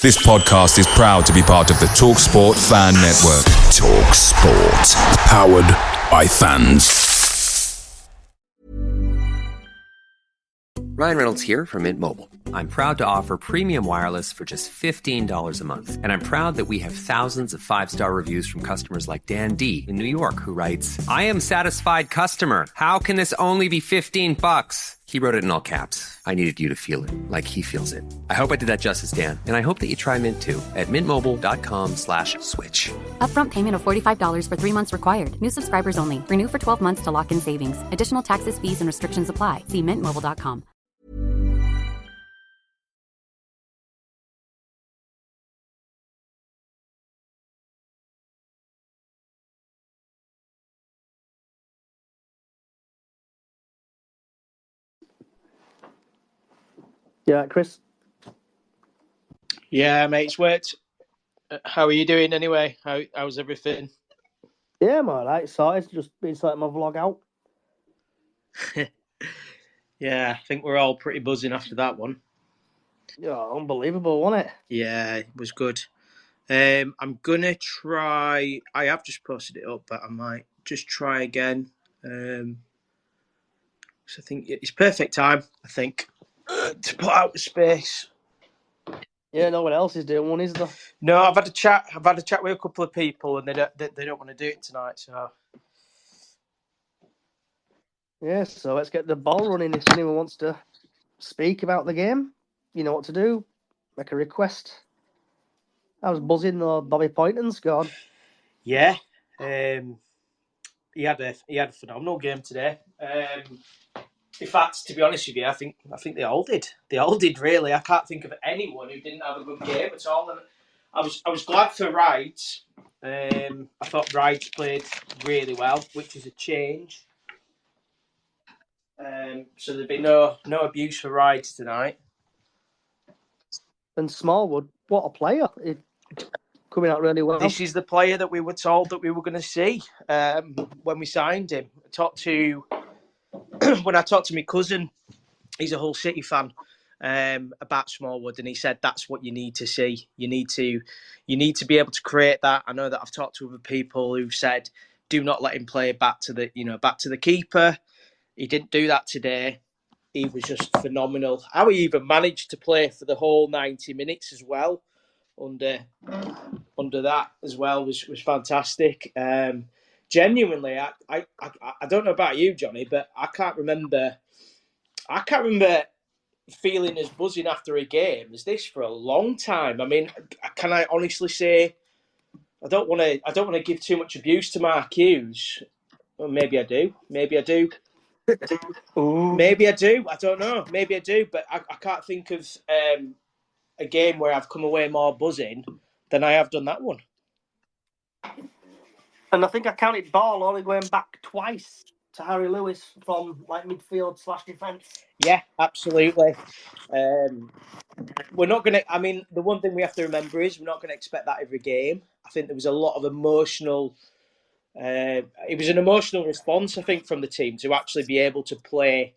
This podcast is proud to be part of the TalkSport Fan Network. TalkSport. Powered by fans. Ryan Reynolds here from Mint Mobile. I'm proud to offer premium wireless for just $15 a month. And I'm proud that we have thousands of 5-star reviews from customers like Dan D. in New York, who writes, "I am satisfied customer. How can this only be $15? He wrote it in all caps. I needed you to feel it, like he feels it. I hope I did that justice, Dan. And I hope that you try Mint too at mintmobile.com/switch. Upfront payment of $45 for 3 months required. New subscribers only. Renew for 12 months to lock in savings. Additional taxes, fees, and restrictions apply. See mintmobile.com. Yeah, Chris? Yeah, mate, it's worked. How are you doing anyway? How's everything? Yeah, I'm alright. Sorted. Just been sorting my vlog out. Yeah, I think we're all pretty buzzing after that one. Yeah, unbelievable, wasn't it? Yeah, it was good. I'm gonna try. I have just posted it up, but I might just try again. So I think it's perfect time. I think to put out the space. Yeah, no one else is doing one, is there? No, I've had a chat. I've had a chat with a couple of people, and they don't want to do it tonight. So Yeah, so let's get the ball running. If anyone wants to speak about the game, you know what to do. Make a request. I was buzzing though. Bobby Poynton scored. yeah, he had a phenomenal game today. In fact, to be honest with you, I think they all did. They all did really. I can't think of anyone who didn't have a good game at all. And I was glad for Wright. I thought Wright played really well, which is a change. So there'd be no abuse for Wright tonight. And Smallwood, what a player! It coming out really well. This is the player that we were told that we were going to see when we signed him. When I talked to my cousin, he's a Hull City fan, about Smallwood, and he said that's what you need to see. You need to be able to create that. I know that I've talked to other people who've said, do not let him play back to the keeper. He didn't do that today. He was just phenomenal. How he even managed to play for the whole 90 minutes as well, under that as well was fantastic. Genuinely, I don't know about you, Johnny, but I can't remember feeling as buzzing after a game as this for a long time. I mean, can I honestly say I don't want to give too much abuse to Mark Hughes? Well, maybe I do. Maybe I do. I don't know. Maybe I do, but I can't think of a game where I've come away more buzzing than I have done that one. And I think I counted ball only going back twice to Harry Lewis from like midfield / defence. Yeah, absolutely. We're not going to. I mean, the one thing we have to remember is we're not going to expect that every game. I think there was a lot of emotional. It was an emotional response, I think, from the team to actually be able to play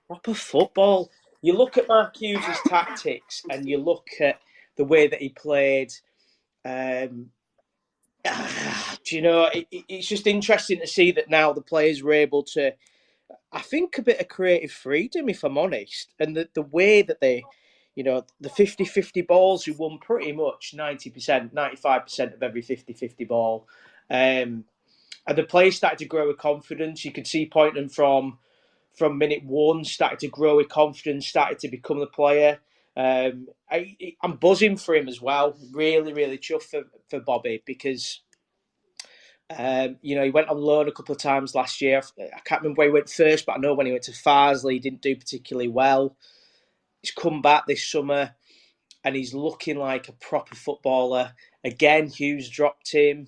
proper football. You look at Mark Hughes' tactics and you look at the way that he played. Do you know, it's just interesting to see that now the players were able to, I think, a bit of creative freedom, if I'm honest. And the way that they, the 50-50 balls, who won pretty much 90%, 95% of every 50-50 ball. And the players started to grow with confidence. You could see Poynton from minute one started to grow with confidence, started to become the player. I'm buzzing for him as well. Really, really chuffed for Bobby because, he went on loan a couple of times last year. I can't remember where he went first, but I know when he went to Farsley, he didn't do particularly well. He's come back this summer and he's looking like a proper footballer. Again, Hughes dropped him.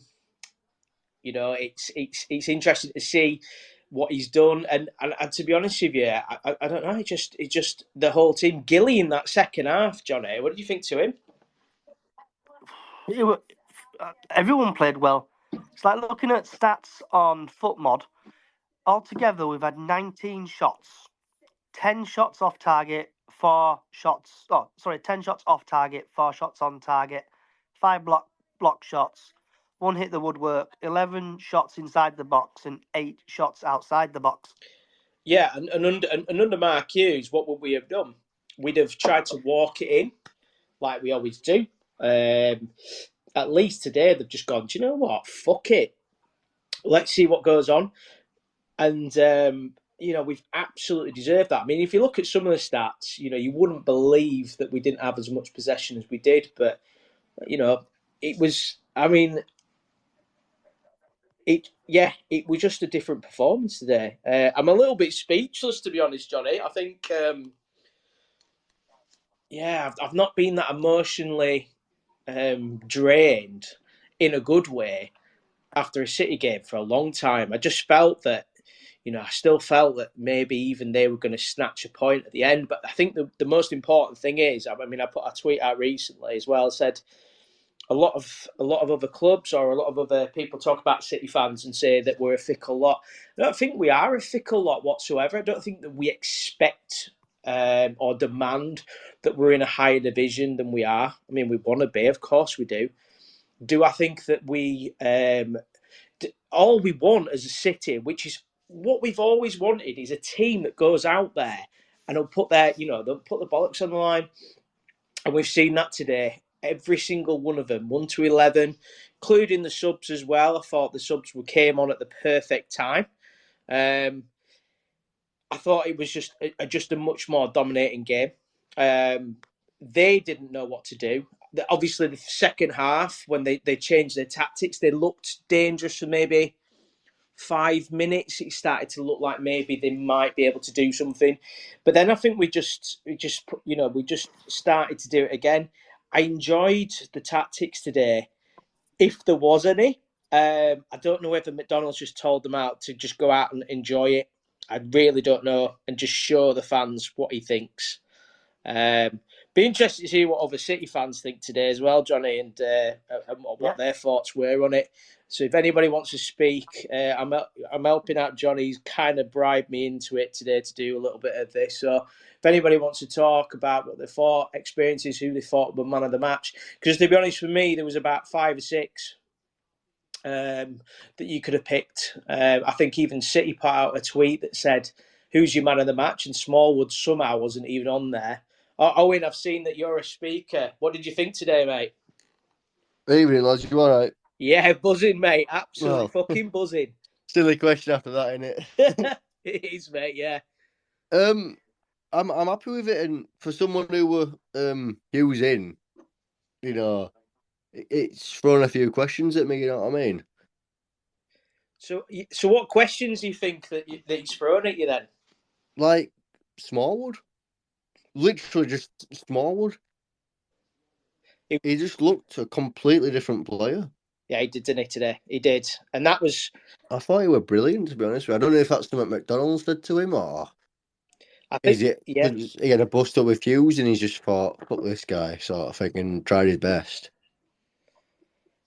It's interesting to see what he's done, and to be honest with you, I don't know. It just the whole team. Gilly in that second half, Johnny. What did you think to him? Everyone played well. It's like looking at stats on FootMod. Altogether, we've had 19 shots, 10 shots off target, 10 shots off target, 4 shots on target, 5 block shots, 1 hit the woodwork, 11 shots inside the box, and 8 shots outside the box. Yeah, and under Mark Hughes, what would we have done? We'd have tried to walk it in, like we always do. At least today, they've just gone, do you know what? Fuck it. Let's see what goes on. And, we've absolutely deserved that. I mean, if you look at some of the stats, you wouldn't believe that we didn't have as much possession as we did. But, it was, it was just a different performance today. I'm a little bit speechless, to be honest, Johnny. I think, I've not been that emotionally drained in a good way after a City game for a long time. I just felt that, I still felt that maybe even they were going to snatch a point at the end. But I think the most important thing is, I put a tweet out recently as well, said a lot of other clubs or a lot of other people talk about City fans and say that we're a fickle lot. I don't think we are a fickle lot whatsoever. I don't think that we expect or demand that we're in a higher division than we are. I mean, we want to be, of course we do. Do I think that we all we want as a City, which is what we've always wanted, is a team that goes out there and they'll put they'll put the bollocks on the line, and we've seen that today. Every single one of them, 1 to 11, including the subs as well. I thought the subs came on at the perfect time. I thought it was just a much more dominating game. They didn't know what to do. Obviously, the second half, when they changed their tactics, they looked dangerous for maybe 5 minutes. It started to look like maybe they might be able to do something. But then I think we just started to do it again. I enjoyed the tactics today, if there was any. I don't know whether McDonald's just told them out to just go out and enjoy it. I really don't know, and just show the fans what he thinks. Be interested to see what other City fans think today as well, Johnny, and what their thoughts were on it. So if anybody wants to speak, I'm helping out Johnny. He's kind of bribed me into it today to do a little bit of this. So if anybody wants to talk about what they thought, experiences, who they thought were man of the match, because to be honest, for me, there was about 5 or 6 that you could have picked. I think even City put out a tweet that said, "Who's your man of the match?" and Smallwood somehow wasn't even on there. Owen, I've seen that you're a speaker. What did you think today, mate? Evening, lads. You all right? Yeah, buzzing, mate. Absolutely fucking buzzing. Silly question after that, isn't it? It is, mate. Yeah. I'm happy with it, and for someone who were Hughes in, it's thrown a few questions at me. You know what I mean? So what questions do you think that he's thrown at you then? Like Smallwood, literally just Smallwood. He just looked a completely different player. Yeah, he did, didn't he, today? He did. And that was... I thought he were brilliant, to be honest with you. I don't know if that's something McDonald's did to him, or is it... Yeah. He had a bust up with Hughes and he's just thought, fuck this guy, sort of thing, and tried his best.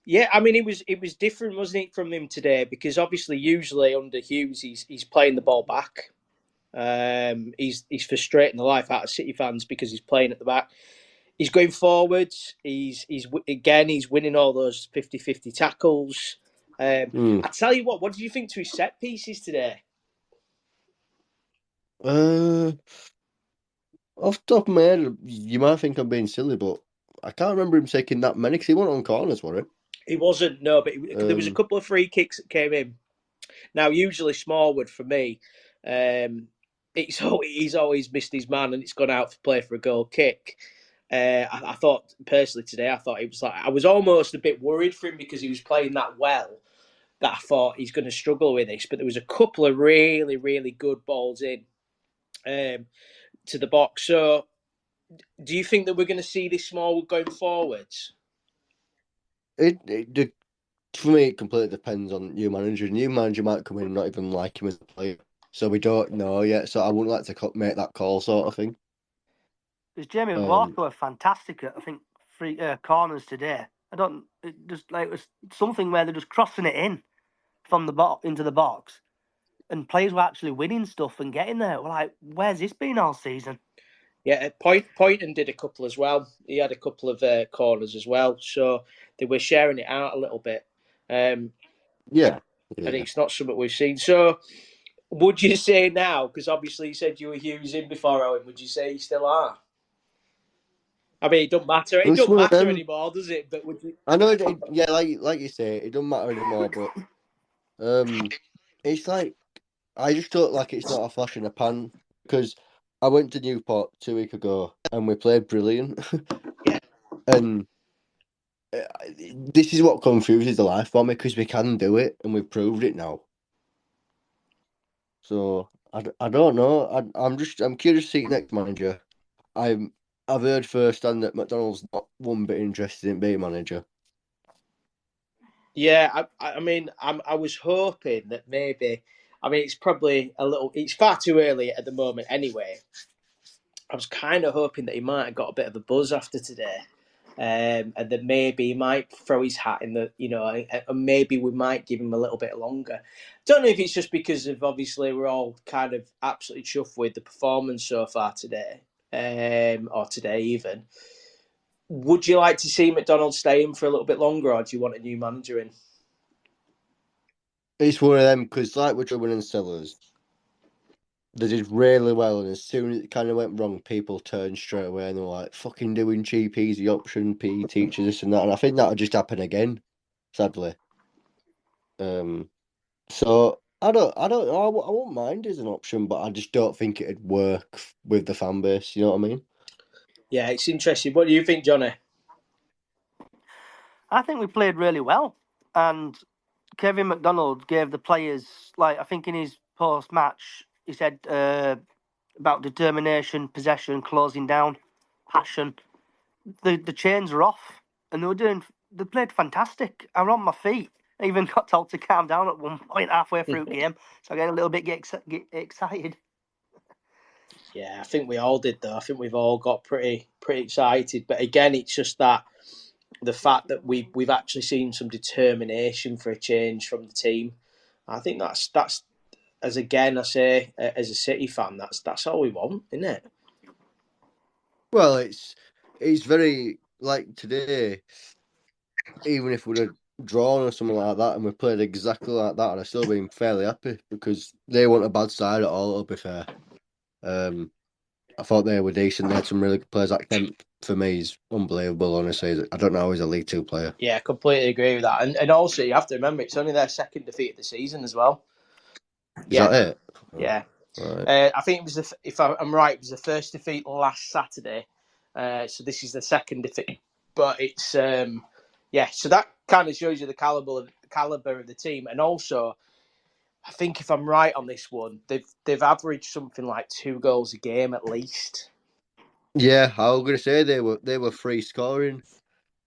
Yeah, I mean, it was different, wasn't it, from him today? Because obviously, usually under Hughes, he's playing the ball back. He's frustrating the life out of City fans because he's playing at the back. He's going forwards. He's winning all those 50-50 tackles. I tell you what did you think to his set pieces today? Off the top of my head, you might think I'm being silly, but I can't remember him taking that many because he wasn't on corners, was it? He wasn't, no, but there was a couple of free kicks that came in. Now, usually Smallwood, for me, he's always missed his man and it's gone out for play for a goal kick. I thought, personally, today, it was like, I was almost a bit worried for him because he was playing that well, that I thought he's going to struggle with this. But there was a couple of really, really good balls in to the box. So, do you think that we're going to see this Smallwood going forwards? For me, it completely depends on new manager. New manager might come in and not even like him as a player. So we don't know yet. So I wouldn't like to make that call, sort of thing. Because Jamie Walker were fantastic at, I think, 3 corners today. It was something where they're just crossing it in from the box into the box, and players were actually winning stuff and getting there. We're like, where's this been all season? Yeah, Poynton did a couple as well. He had a couple of corners as well, so they were sharing it out a little bit. And it's not something we've seen. So, would you say now? Because obviously you said you were Hughes in before Owen. Would you say you still are? I mean, it don't matter. It It's don't one of matter them. anymore, does it? But would you? I know, yeah, like you say, it doesn't matter anymore. But it's like I just don't like it's not a flash in the pan because I went to Newport 2 weeks ago and we played brilliant, Yeah. and this is what confuses the life for me because we can do it and we've proved it now. So I don't know. I'm curious to see next manager. I've heard firsthand that McDonald's not one bit interested in being manager. Yeah, I mean, I was hoping that maybe. I mean, it's probably a little. It's far too early at the moment, anyway. I was kind of hoping that he might have got a bit of a buzz after today, and that maybe he might throw his hat in the, and maybe we might give him a little bit longer. Don't know if it's just because of obviously we're all kind of absolutely chuffed with the performance so far today, or today even. Would you like to see McDonald stay in for a little bit longer, or do you want a new manager in? It's one of them because, like with Drummond and Sellers, they did really well, and as soon as it kind of went wrong, people turned straight away and they were like, "Fucking doing cheap, easy option, PE teachers, this and that." And I think that'll just happen again, sadly. So I won't mind as an option, but I just don't think it'd work with the fan base. You know what I mean? Yeah, it's interesting. What do you think, Johnny? I think we played really well, and Kevin McDonald gave the players, like I think in his post match, he said about determination, possession, closing down, passion. The chains are off, and they played fantastic. I was on my feet. I even got told to calm down at one point halfway through the game, so I get a little bit get excited. Yeah, I think we all did though. I think we've all got pretty excited. But again, it's just that the fact that we've actually seen some determination for a change from the team. I think that's as again I say as a City fan, that's all we want, isn't it? Well, it's very like today. Even if we'd have drawn or something like that, and we played exactly like that, I'd have still been fairly happy because they weren't a bad side at all. To be fair, I thought they were decent. They had some really good players. Like Kemp, for me, is unbelievable. Honestly, I don't know how he's a League Two player. Yeah, I completely agree with that. And also you have to remember it's only their second defeat of the season as well. Is Yeah, that it? yeah. Right. I think it was if I'm right, it was the first defeat last Saturday. So this is the second defeat, but it's yeah. So that kind of shows you the caliber of the team, and also I think if I'm right on this one, they've averaged something like 2 goals a game at least. Yeah, I was going to say they were free scoring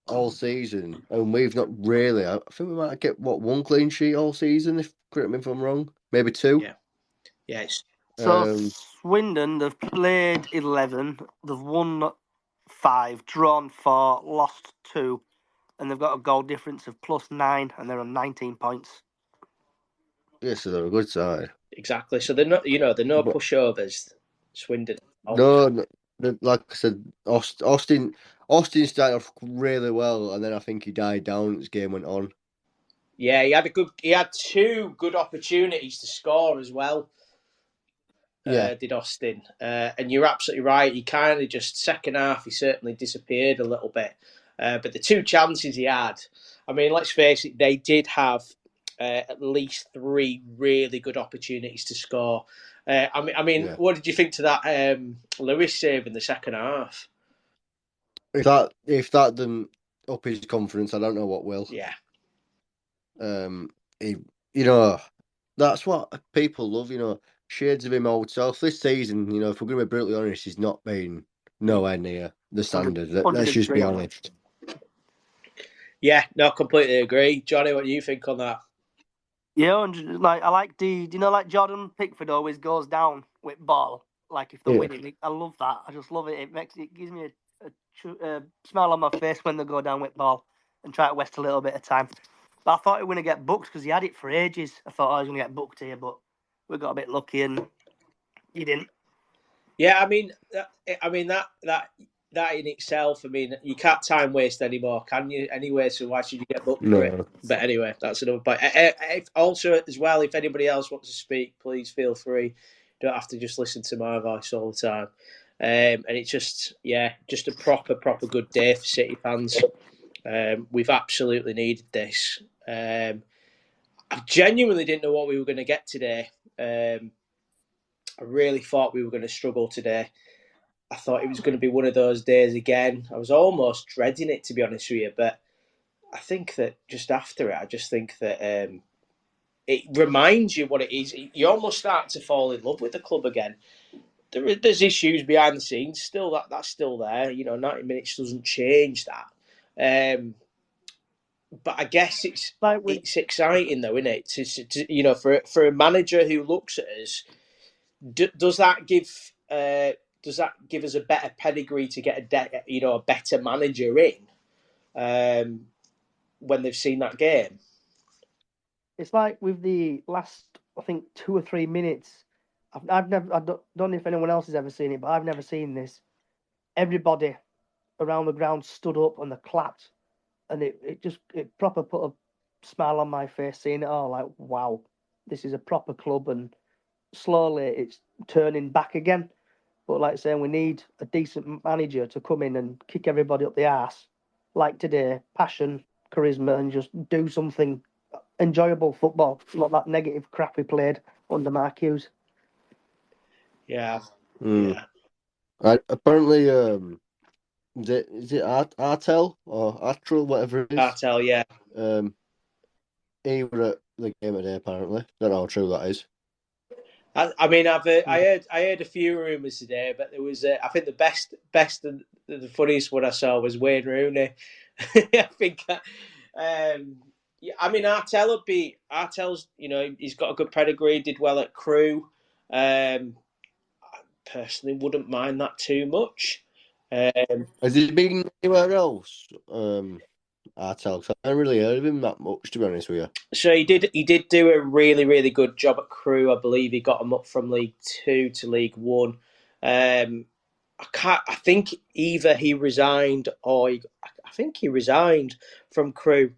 all season, and we've not really. I think we might get one clean sheet all season. If correct me if I'm wrong, maybe two. Yeah, yeah. So Um, Swindon, they've played 11, they've won 5, drawn 4, lost 2, and they've got a goal difference of +9, and they're on 19 points. yeah, so they're a good side. Exactly. So they're not, they're no But pushovers. Swindon. no, like I said, Austin started off really well, and then I think he died down as game went on. Yeah, he had 2 good opportunities to score as well. Yeah, Did Austin, and you're absolutely right. He kind of just second half. He certainly disappeared a little bit, but the 2 chances he had, I mean, let's face it, they did have at least 3 really good opportunities to score. yeah. What did you think to that Lewis save in the second half? If that didn't up his confidence, I don't know what will. Yeah, He, you know, that's what people love. Shades of him old self. This season, if we're going to be brutally honest, he's not been nowhere near the standard. Let's just be honest. yeah, no, completely agree. Johnny, what do you think on that? Yeah, and like I like do you know like Jordan Pickford always goes down with ball, like if they're Yeah. winning. I love that. I just love it. It gives me a smile on my face when they go down with ball and try to waste a little bit of time. But I thought he was going to get booked because he had it for ages. I thought I was going to get booked here, but we got a bit lucky and he didn't. Yeah, that in itself. I mean, you can't time waste anymore, can you? Anyway, so why should you get booked for it? No. But anyway, that's another point. Also, as well, if anybody else wants to speak, please feel free. Don't have to just listen to my voice all the time. And it's just, yeah, just a proper good day for City fans. We've absolutely needed this. I genuinely didn't know what we were going to get today. I really thought we were going to struggle today. I thought it was going to be one of those days again. I was almost dreading it, to be honest with you. But I think that just after it, I just think that it reminds you what it is. You almost start to fall in love with the club again. There's issues behind the scenes still. That's still there. 90 minutes doesn't change that. But I guess Like with it's exciting though, isn't it? For a manager who looks at us, does that give us a better pedigree to get a better manager in when they've seen that game? it's like with the last, I think 2 or 3 minutes. I've never, I don't know if anyone else has ever seen it, but I've never seen this. Everybody around the ground stood up and they clapped, and it proper put a smile on my face seeing it all. Like, wow, this is a proper club, and slowly it's turning back again. But like saying, we need a decent manager to come in and kick everybody up the arse, like today, passion, charisma, and just do something enjoyable football, not that negative crap we played under Mark Hughes. Yeah, Mm. yeah. Apparently, is it Artel or Artrell, whatever it is? Cartel, yeah. He were at the game today. Apparently, don't know how true that is. I heard a few rumours today, but there was I think the best and the funniest one I saw was Wayne Rooney. I think. Yeah, Artel's. He's got a good pedigree. Did well at Crewe. I personally wouldn't mind that too much. Has he been anywhere else? Artel, 'cause I haven't really heard of him that much, to be honest with you. So he did do a really good job at Crewe. I believe he got them up from League Two to League One. I think either he resigned or I think he resigned from Crewe.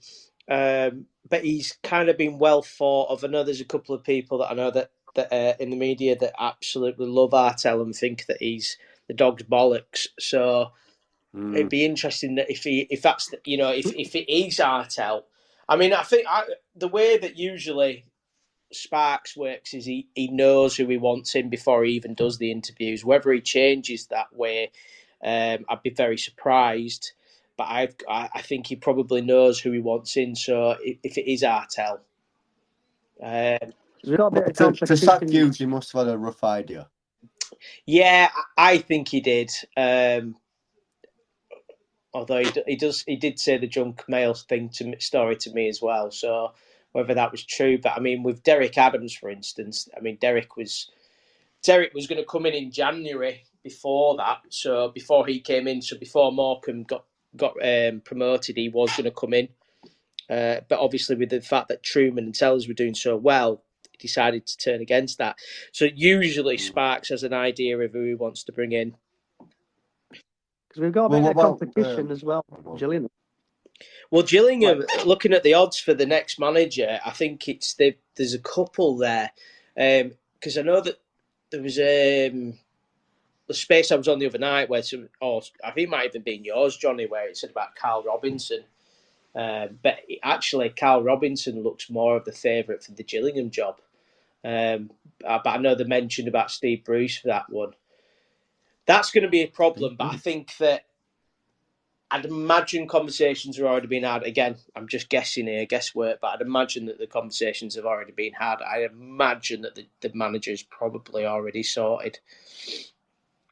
But he's kind of been well thought of. I know there's a couple of people that I know that in the media that absolutely love Artel and think that he's the dog's bollocks. So it'd be interesting that if that's if it is Artel. I mean, the way that usually Sparks works is he knows who he wants in before he even does the interviews. Whether he changes that way, I'd be very surprised. But I think he probably knows who he wants in. So if it is Artel, We've got a bit of To sack competition. Hughes, he must have had a rough idea. yeah, I think he did. Although he did say the junk mail story to me as well. So whether that was true, but I mean, with Derek Adams, for instance, I mean, Derek was going to come in January before that. So before he came in, so before Morecambe got promoted, he was going to come in. But obviously, with the fact that Truman and Sellers were doing so well, he decided to turn against that. So usually, Sparks has an idea of who he wants to bring in. Because we've got a bit of competition as well, Gillingham. Well, Gillingham, looking at the odds for the next manager, I think there's a couple there. Because I know that there was the space I was on the other night where I think it might even been yours, Johnny, where it said about Carl Robinson. But actually, Carl Robinson looks more of the favourite for the Gillingham job. But I know they mentioned about Steve Bruce for that one. That's going to be a problem, but I think that I'd imagine conversations have already been had. Again, I'm just guessing here, guesswork, but I'd imagine that the conversations have already been had. I imagine that the manager's probably already sorted.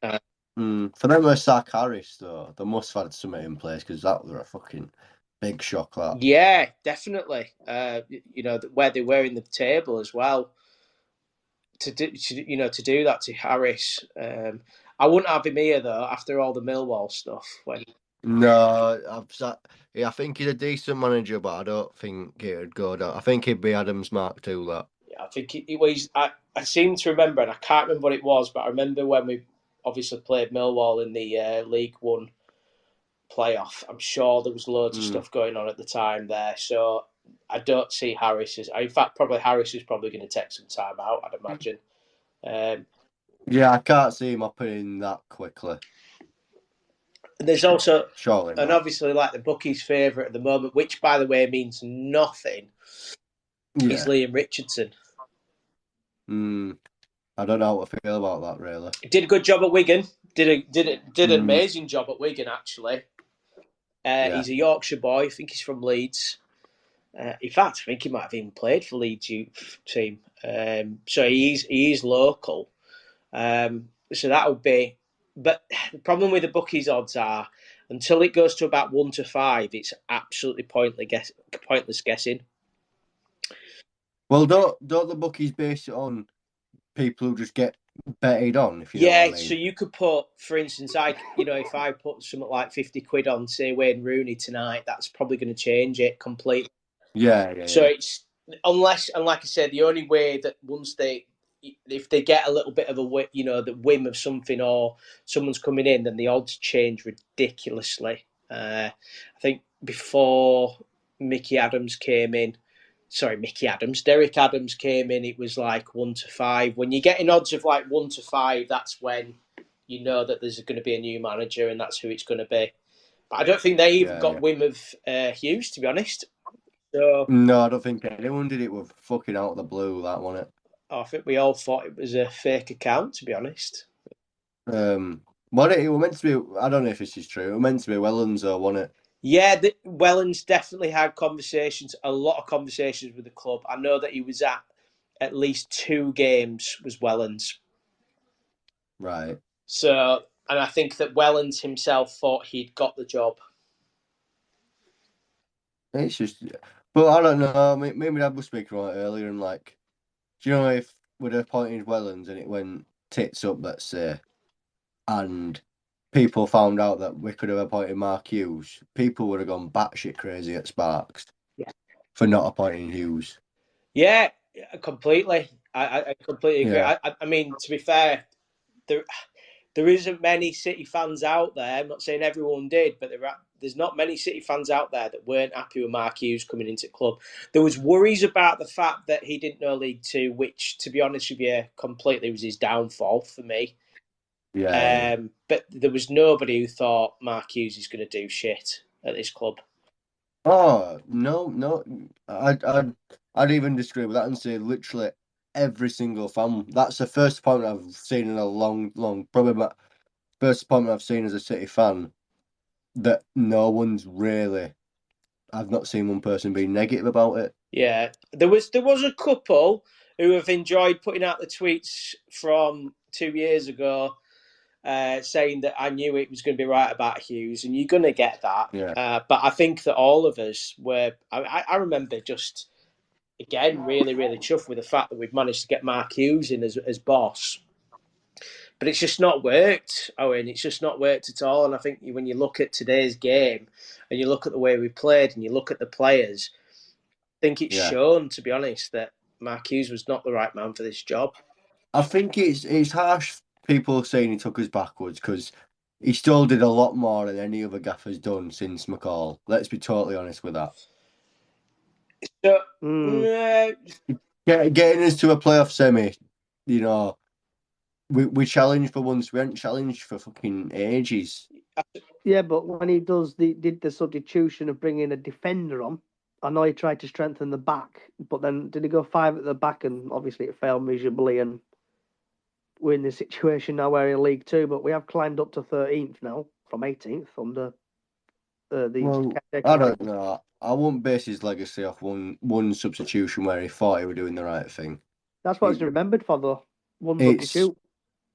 For them to sack Harris, though, they must have had something in place because that was a fucking big shock. That. Yeah, definitely. Where they were in the table as well. To do that to Harris, I wouldn't have him here though after all the Millwall stuff. No, I think he's a decent manager, but I don't think it'd go down. I think he'd be Adams Mark II. That. Yeah, I think he was. I seem to remember, and I can't remember what it was, but I remember when obviously played Millwall in the League One playoff. I'm sure there was loads of stuff going on at the time there. So I don't see Harris as. In fact, probably Harris is probably going to take some time out, I'd imagine. Yeah, I can't see him upping in that quickly. There's also, surely and not. obviously, like the bookies' favourite at the moment, which by the way means nothing, is Liam Richardson. I don't know what to feel about that, really. He did a good job at Wigan. Did an amazing job at Wigan, actually. He's a Yorkshire boy. I think he's from Leeds. In fact, I think he might have even played for Leeds youth team. So he is local. So that would be. But the problem with the bookies odds are, until it goes to about 1 to 5, it's absolutely pointless guessing. Well, don't the bookies base it on people who just get betted on? If you know what I mean. So you could put, for instance, if I put something like 50 quid on, say, Wayne Rooney tonight, that's probably going to change it completely. Yeah. So it's unless, and like I said, the only way that if they get a little bit of the whim of something or someone's coming in, then the odds change ridiculously. I think before Derek Adams came in, it was like 1 to 5. When you're getting odds of like 1 to 5, that's when you know that there's going to be a new manager and that's who it's going to be. But I don't think they even got whim of Hughes, to be honest. So, no, I don't think anyone did it with fucking out of the blue, that wasn't it? I think we all thought it was a fake account, to be honest. Well, it was meant to be. I don't know if this is true. It was meant to be Wellens, or wasn't it? Yeah, Wellens definitely had a lot of conversations with the club. I know that he was at least 2 games was Wellens. Right. So, and I think that Wellens himself thought he'd got the job. It's just, but I don't know. Maybe Dad was speaking about it earlier, and like, do you know if we'd appointed Wellens and it went tits up, let's say, and people found out that we could have appointed Mark Hughes, people would have gone batshit crazy at Sparks for not appointing Hughes. Yeah, completely. I completely agree. Yeah. I mean, to be fair, there isn't many City fans out there. I'm not saying everyone did, but there's not many City fans out there that weren't happy with Mark Hughes coming into the club. There was worries about the fact that he didn't know League Two, which, to be honest with you, completely was his downfall for me. Yeah. But there was nobody who thought Mark Hughes is going to do shit at this club. Oh no! I'd even disagree with that and say literally every single fan. That's the first appointment I've seen in a long, probably my first appointment I've seen as a City fan that no one's really. I've not seen one person be negative about it. Yeah, there was a couple who have enjoyed putting out the tweets from 2 years ago, saying that I knew it was going to be right about Hughes, and you're going to get that. Yeah. But I think that all of us were. I remember just again really, really chuffed with the fact that we've managed to get Mark Hughes in as boss. But it's just not worked, Owen. It's just not worked at all. And I think when you look at today's game and you look at the way we played and you look at the players, I think it's shown, to be honest, that Mark Hughes was not the right man for this job. I think it's harsh people saying he took us backwards because he still did a lot more than any other gaffer's done since McCall. Let's be totally honest with that. So, getting us to a playoff semi, you know, we challenged for once. We hadn't challenged for fucking ages. Yeah, but when he did the substitution of bringing a defender on, I know he tried to strengthen the back, but then did he go 5 at the back, and obviously it failed miserably, and we're in this situation now where in League Two, but we have climbed up to 13th now from 18th under these. Well, I don't know. I wouldn't base his legacy off one substitution where he thought he was doing the right thing. That's what he's remembered for, though. One substitute.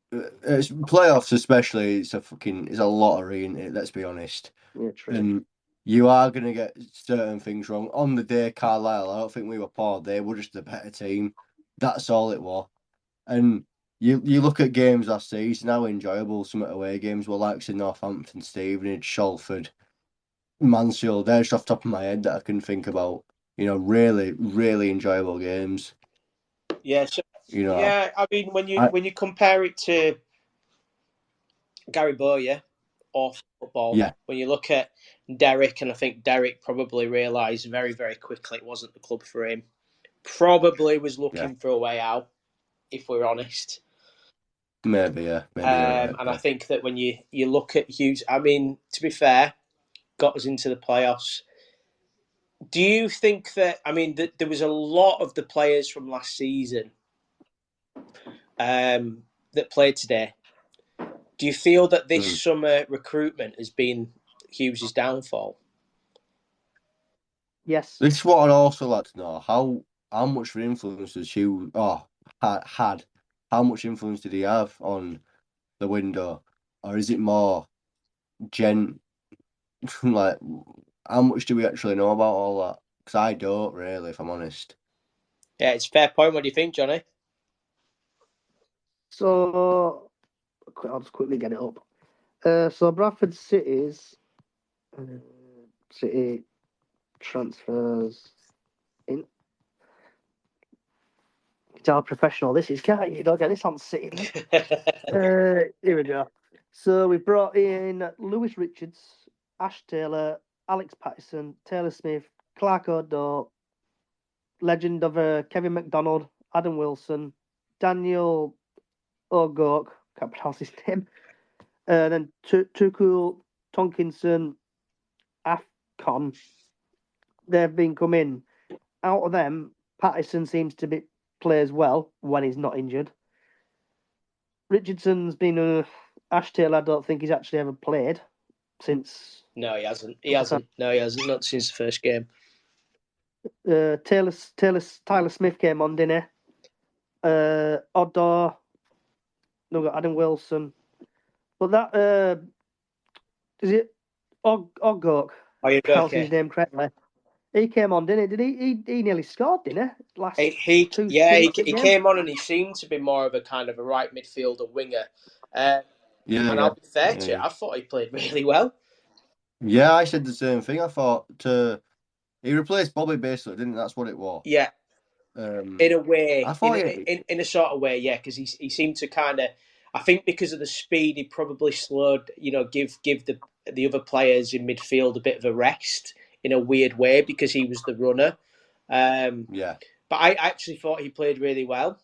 It's playoffs, especially. It's a lottery, isn't it? Let's be honest. Yeah, true. And you are going to get certain things wrong. On the day, Carlisle, I don't think we were poor. They were just a better team. That's all it was. And you look at games last season, how enjoyable some away games were, like in Northampton, Stevenage, Shalford, Mansfield. They're just off the top of my head that I can think about. You know, really, really enjoyable games. Yeah. So, I mean, when you compare it to Gary Bowyer, awful football. Yeah. When you look at Derek, and I think Derek probably realised very, very quickly it wasn't the club for him. Probably was looking for a way out, if we're honest. Maybe, yeah. Maybe you're right. And I think that when you look at Hughes, I mean, to be fair, got us into the playoffs. Do you think that, I mean, there was a lot of the players from last season that played today. Do you feel that this summer recruitment has been Hughes' downfall? Yes. This is what I'd also like to know. How much of an influence does Hughes had? How much influence did he have on the window? Or is it more like, how much do we actually know about all that? Because I don't really, if I'm honest. Yeah, it's a fair point. What do you think, Johnny? So, I'll just quickly get it up. So Bradford City's City transfers in. It's how professional this is, can't you? Don't get this on City. Here we go. So we've brought in Lewis Richards, Ash Taylor, Alex Patterson, Taylor Smith, Clark O'Donnell, legend of Kevin McDonald, Adam Wilson, Daniel O'Gork, can't pronounce his name, then Tuku Tonkinson, Afcon. They've been coming. Out of them, Patterson seems to plays well when he's not injured. Richardson's been Ash Taylor. I don't think he's actually ever played since. No, he hasn't. He hasn't. No, he hasn't. Not since the first game. Tyler Smith came on, didn't he? Odor. No, got Adam Wilson. But that is it. Ogok. Are you Pronouncing okay? his name correctly. He came on, didn't he? Did he nearly scored, didn't he? He came on and he seemed to be more of a kind of a right midfielder winger. And I'll be fair to you, I thought he played really well. Yeah, I said the same thing. I thought he replaced Bobby basically, didn't he? That's what it was. Yeah. In a way, I thought in a sort of way, yeah, because he seemed to kind of, I think because of the speed, he probably slowed, give the other players in midfield a bit of a rest in a weird way because he was the runner. Yeah. But I actually thought he played really well.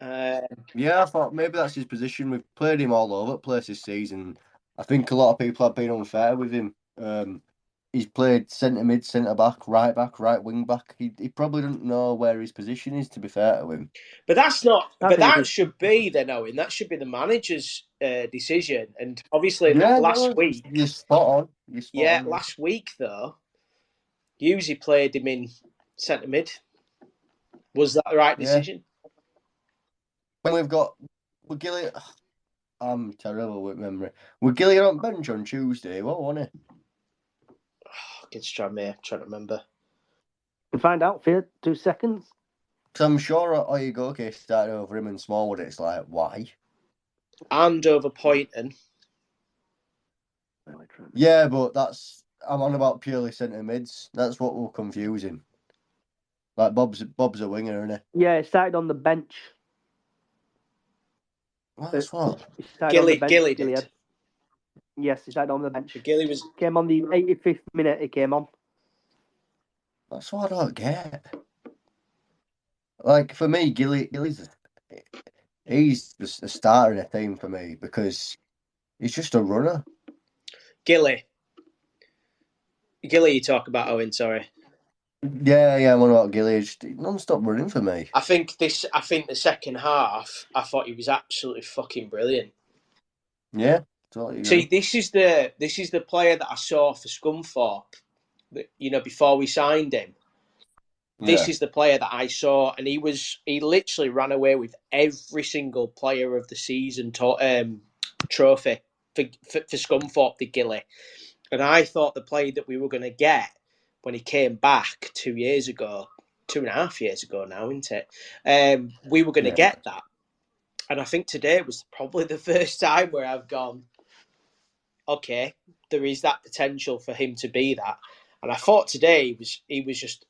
Yeah, I thought maybe that's his position. We've played him all over the place this season. I think a lot of people have been unfair with him. He's played centre mid, centre back, right wing back. He probably doesn't know where his position is, to be fair to him. But that's not. But that should be Owen. That should be the manager's decision. And obviously, last week, you're spot on. Last week though, Hughes played him in centre mid. Was that the right decision? When we've got Gilly, I'm terrible with memory. Were Gilly on bench on Tuesday? What wasn't it? It's trying to remember. We'll find out for you. 2 seconds. Because I'm sure Oyegoke started over him and Smallwood. It's like, why? And over Poynton. Yeah, but I'm on about purely centre mids. That's what will confuse him. Like Bob's a winger, isn't he? Yeah, he started on the bench. That's what? Gilly did. Yes, he started on the bench. Gilly came on the 85th minute. He came on. That's what I don't get. Like for me, Gilly's he's the starter in a team for me because he's just a runner. Gilly, you talk about Owen? Sorry. Yeah, I'm on about Gilly. Just non-stop running for me. I think the second half, I thought he was absolutely fucking brilliant. Yeah, totally. See, this is the player that I saw for Scunthorpe. Before we signed him. This is the player that I saw, and he literally ran away with every single player of the season trophy for Scunthorpe, the Gilly. And I thought the player that we were going to get when he came back 2 years ago, 2.5 years ago now, isn't it? We were going to get that. And I think today was probably the first time where I've gone, okay, there is that potential for him to be that. And I thought today he was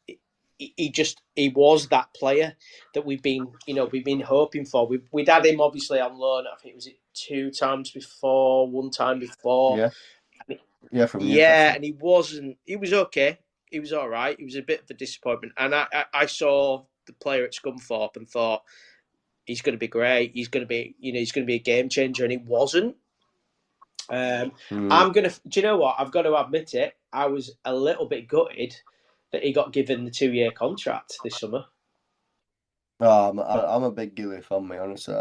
that player that we've been hoping for. We'd had him obviously on loan. I think it was 2 times before, 1 time before. From Newcastle. And he wasn't. He was okay. He was all right. He was a bit of a disappointment. And I saw the player at Scunthorpe and thought he's going to be great. He's going to be, he's going to be a game changer, and he wasn't. Do you know what? I've got to admit it. I was a little bit gutted that he got given the 2-year contract this summer. I'm a big Gilly fan, mate, honestly.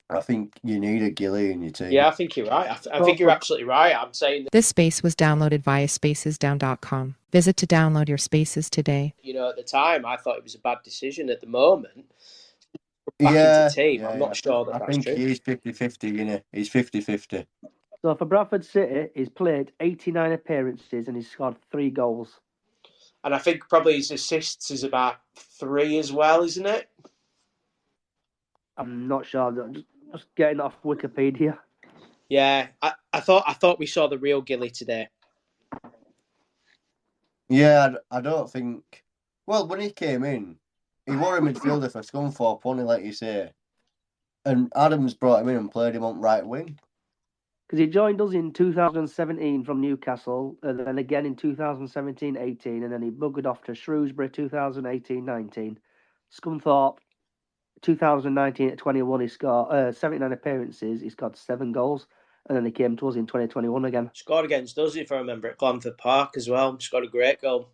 I think you need a Gilly in your team. Yeah, I think you're right. I think you're absolutely right. I'm saying that, This space was downloaded via spacesdown.com. Visit to download your spaces today. at the time, I thought it was a bad decision. At the moment, back into team, I'm not sure that's true. I think he's 50-50, you know. He's 50-50. So for Bradford City, he's played 89 appearances and he's scored 3 goals. And I think probably his assists is about 3 as well, isn't it? I'm not sure. Just getting off Wikipedia. Yeah, I thought we saw the real Gilly today. Yeah, I don't think. Well, when he came in, he were a midfielder for Scunthorpe, only like you say, and Adams brought him in and played him on right wing. Because he joined us in 2017 from Newcastle, and then again in 2017-18, and then he buggered off to Shrewsbury 2018-19. Scunthorpe 2019-21, he scored 79 appearances, he scored 7 goals, and then he came to us in 2021 again. Scored against us, if I remember, at Glanford Park as well. Scored a great goal.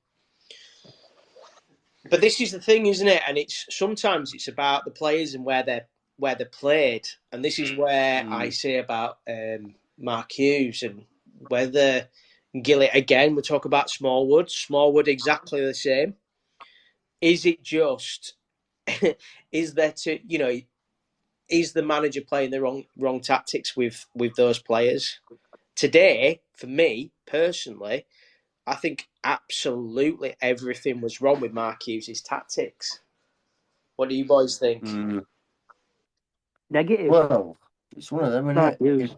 But this is the thing, isn't it? And sometimes it's about the players and where they're played, and this is where I say about Mark Hughes and whether Gilly, again, we talk about Smallwood exactly the same. Is it just, is the manager playing the wrong tactics with those players? Today, for me, personally, I think absolutely everything was wrong with Mark Hughes' tactics. What do you boys think? Negative. Well, it's one of them, isn't it?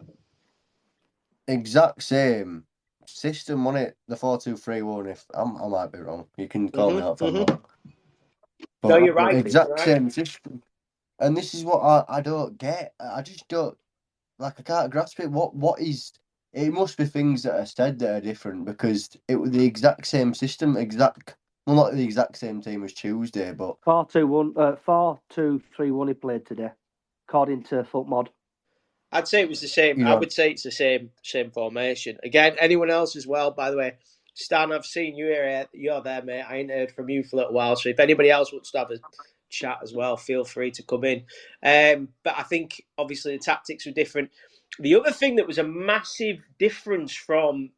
Exact same system, wasn't it? The 4-2-3-1. If I might be wrong, you can call me out if I'm wrong. But no, you're right. Exact same system, and this is what I don't get. I just don't I can't grasp it. What is? It must be things that are said that are different because it was the exact same system, not the exact same team as Tuesday, but 4-2-3-1 he played today, according to FootMod. I'd say it was the same. I would say it's the same formation. Again, anyone else as well, by the way. Stan, I've seen you here. You're there, mate. I ain't heard from you for a little while. So if anybody else wants to have a chat as well, feel free to come in. But I think, obviously, the tactics were different. The other thing that was a massive difference from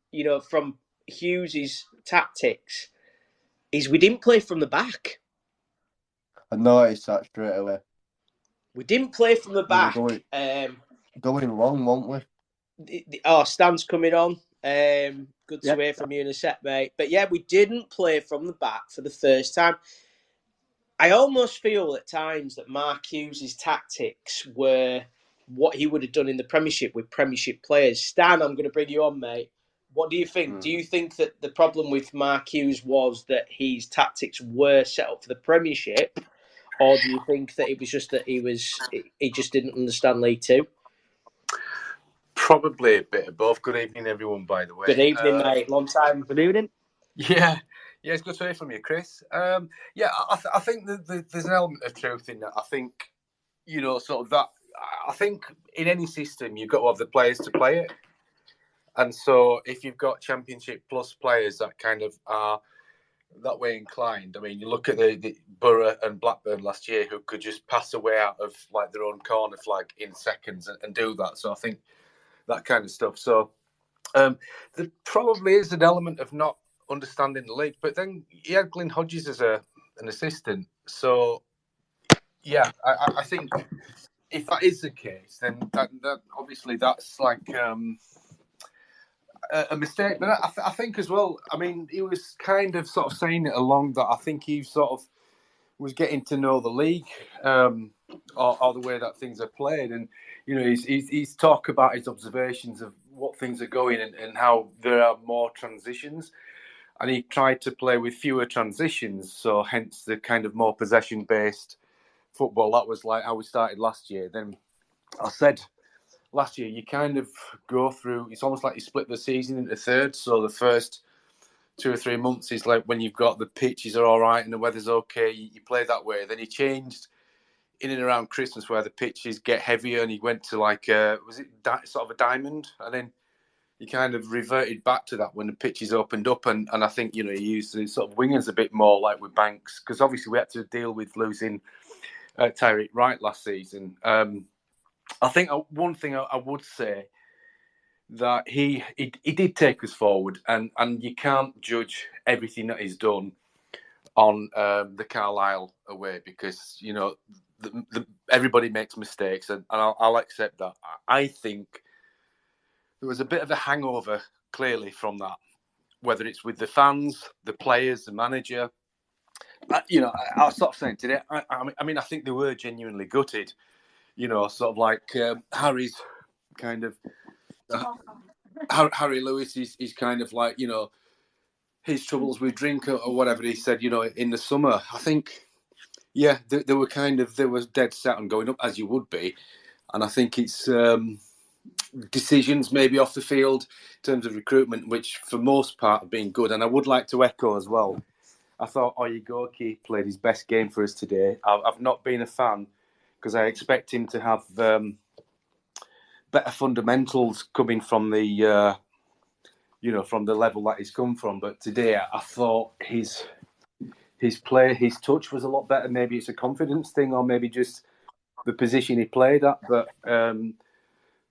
Hughes' tactics is we didn't play from the back. I noticed that straight away. We didn't play from the back. Going long, won't we? Stan's coming on. Good to hear from you in a sec, mate. But yeah, we didn't play from the back for the first time. I almost feel at times that Mark Hughes' tactics were what he would have done in the Premiership with Premiership players. Stan, I'm going to bring you on, mate. What do you think? Do you think that the problem with Mark Hughes was that his tactics were set up for the Premiership? Or do you think that it was just that he just didn't understand League Two? Probably a bit of both. Good evening, everyone, by the way. Good evening, mate. Long time. Good evening. Yeah, it's good to hear from you, Chris. I think that there's an element of truth in that. I think, sort of that. I think in any system, you've got to have the players to play it. And so if you've got Championship plus players that kind of are that way inclined, I mean, you look at the Borough and Blackburn last year who could just pass away out of like their own corner flag in seconds and do that. So I think that kind of stuff. So there probably is an element of not understanding the league. But then he had Glyn Hodges as an assistant. So, yeah, I think if that is the case, then that obviously that's like a mistake. But I think as well, I mean, he was kind of sort of saying it along that I think he sort of was getting to know the league or the way that things are played. And, he's talk about his observations of what things are going and how there are more transitions. And he tried to play with fewer transitions. So hence the kind of more possession-based football. That was like how we started last year. Then I said last year, you kind of go through. It's almost like you split the season into thirds. So the first 2 or 3 months is like when you've got the pitches are all right and the weather's okay. You play that way. Then he changed in and around Christmas where the pitches get heavier, and he went to like sort of a diamond, and then he kind of reverted back to that when the pitches opened up, and I think he used the sort of wingers a bit more like with Banks, because obviously we had to deal with losing Tyreek Wright last season. I think one thing I would say that he did take us forward, and you can't judge everything that he's done on the Carlisle away, because everybody makes mistakes, and I'll accept that. I think there was a bit of a hangover clearly from that, whether it's with the fans, the players, the manager. I was sort of saying today, I mean, I think they were genuinely gutted. Sort of like Harry's kind of Harry Lewis is kind of like his troubles with drink or whatever he said. In the summer, I think, yeah, they were dead set on going up, as you would be, and I think it's decisions maybe off the field in terms of recruitment, which for most part have been good. And I would like to echo as well. I thought Oyegoki played his best game for us today. I've not been a fan because I expect him to have better fundamentals coming from the from the level that he's come from. But today I thought his play, his touch was a lot better. Maybe it's a confidence thing, or maybe just the position he played at. But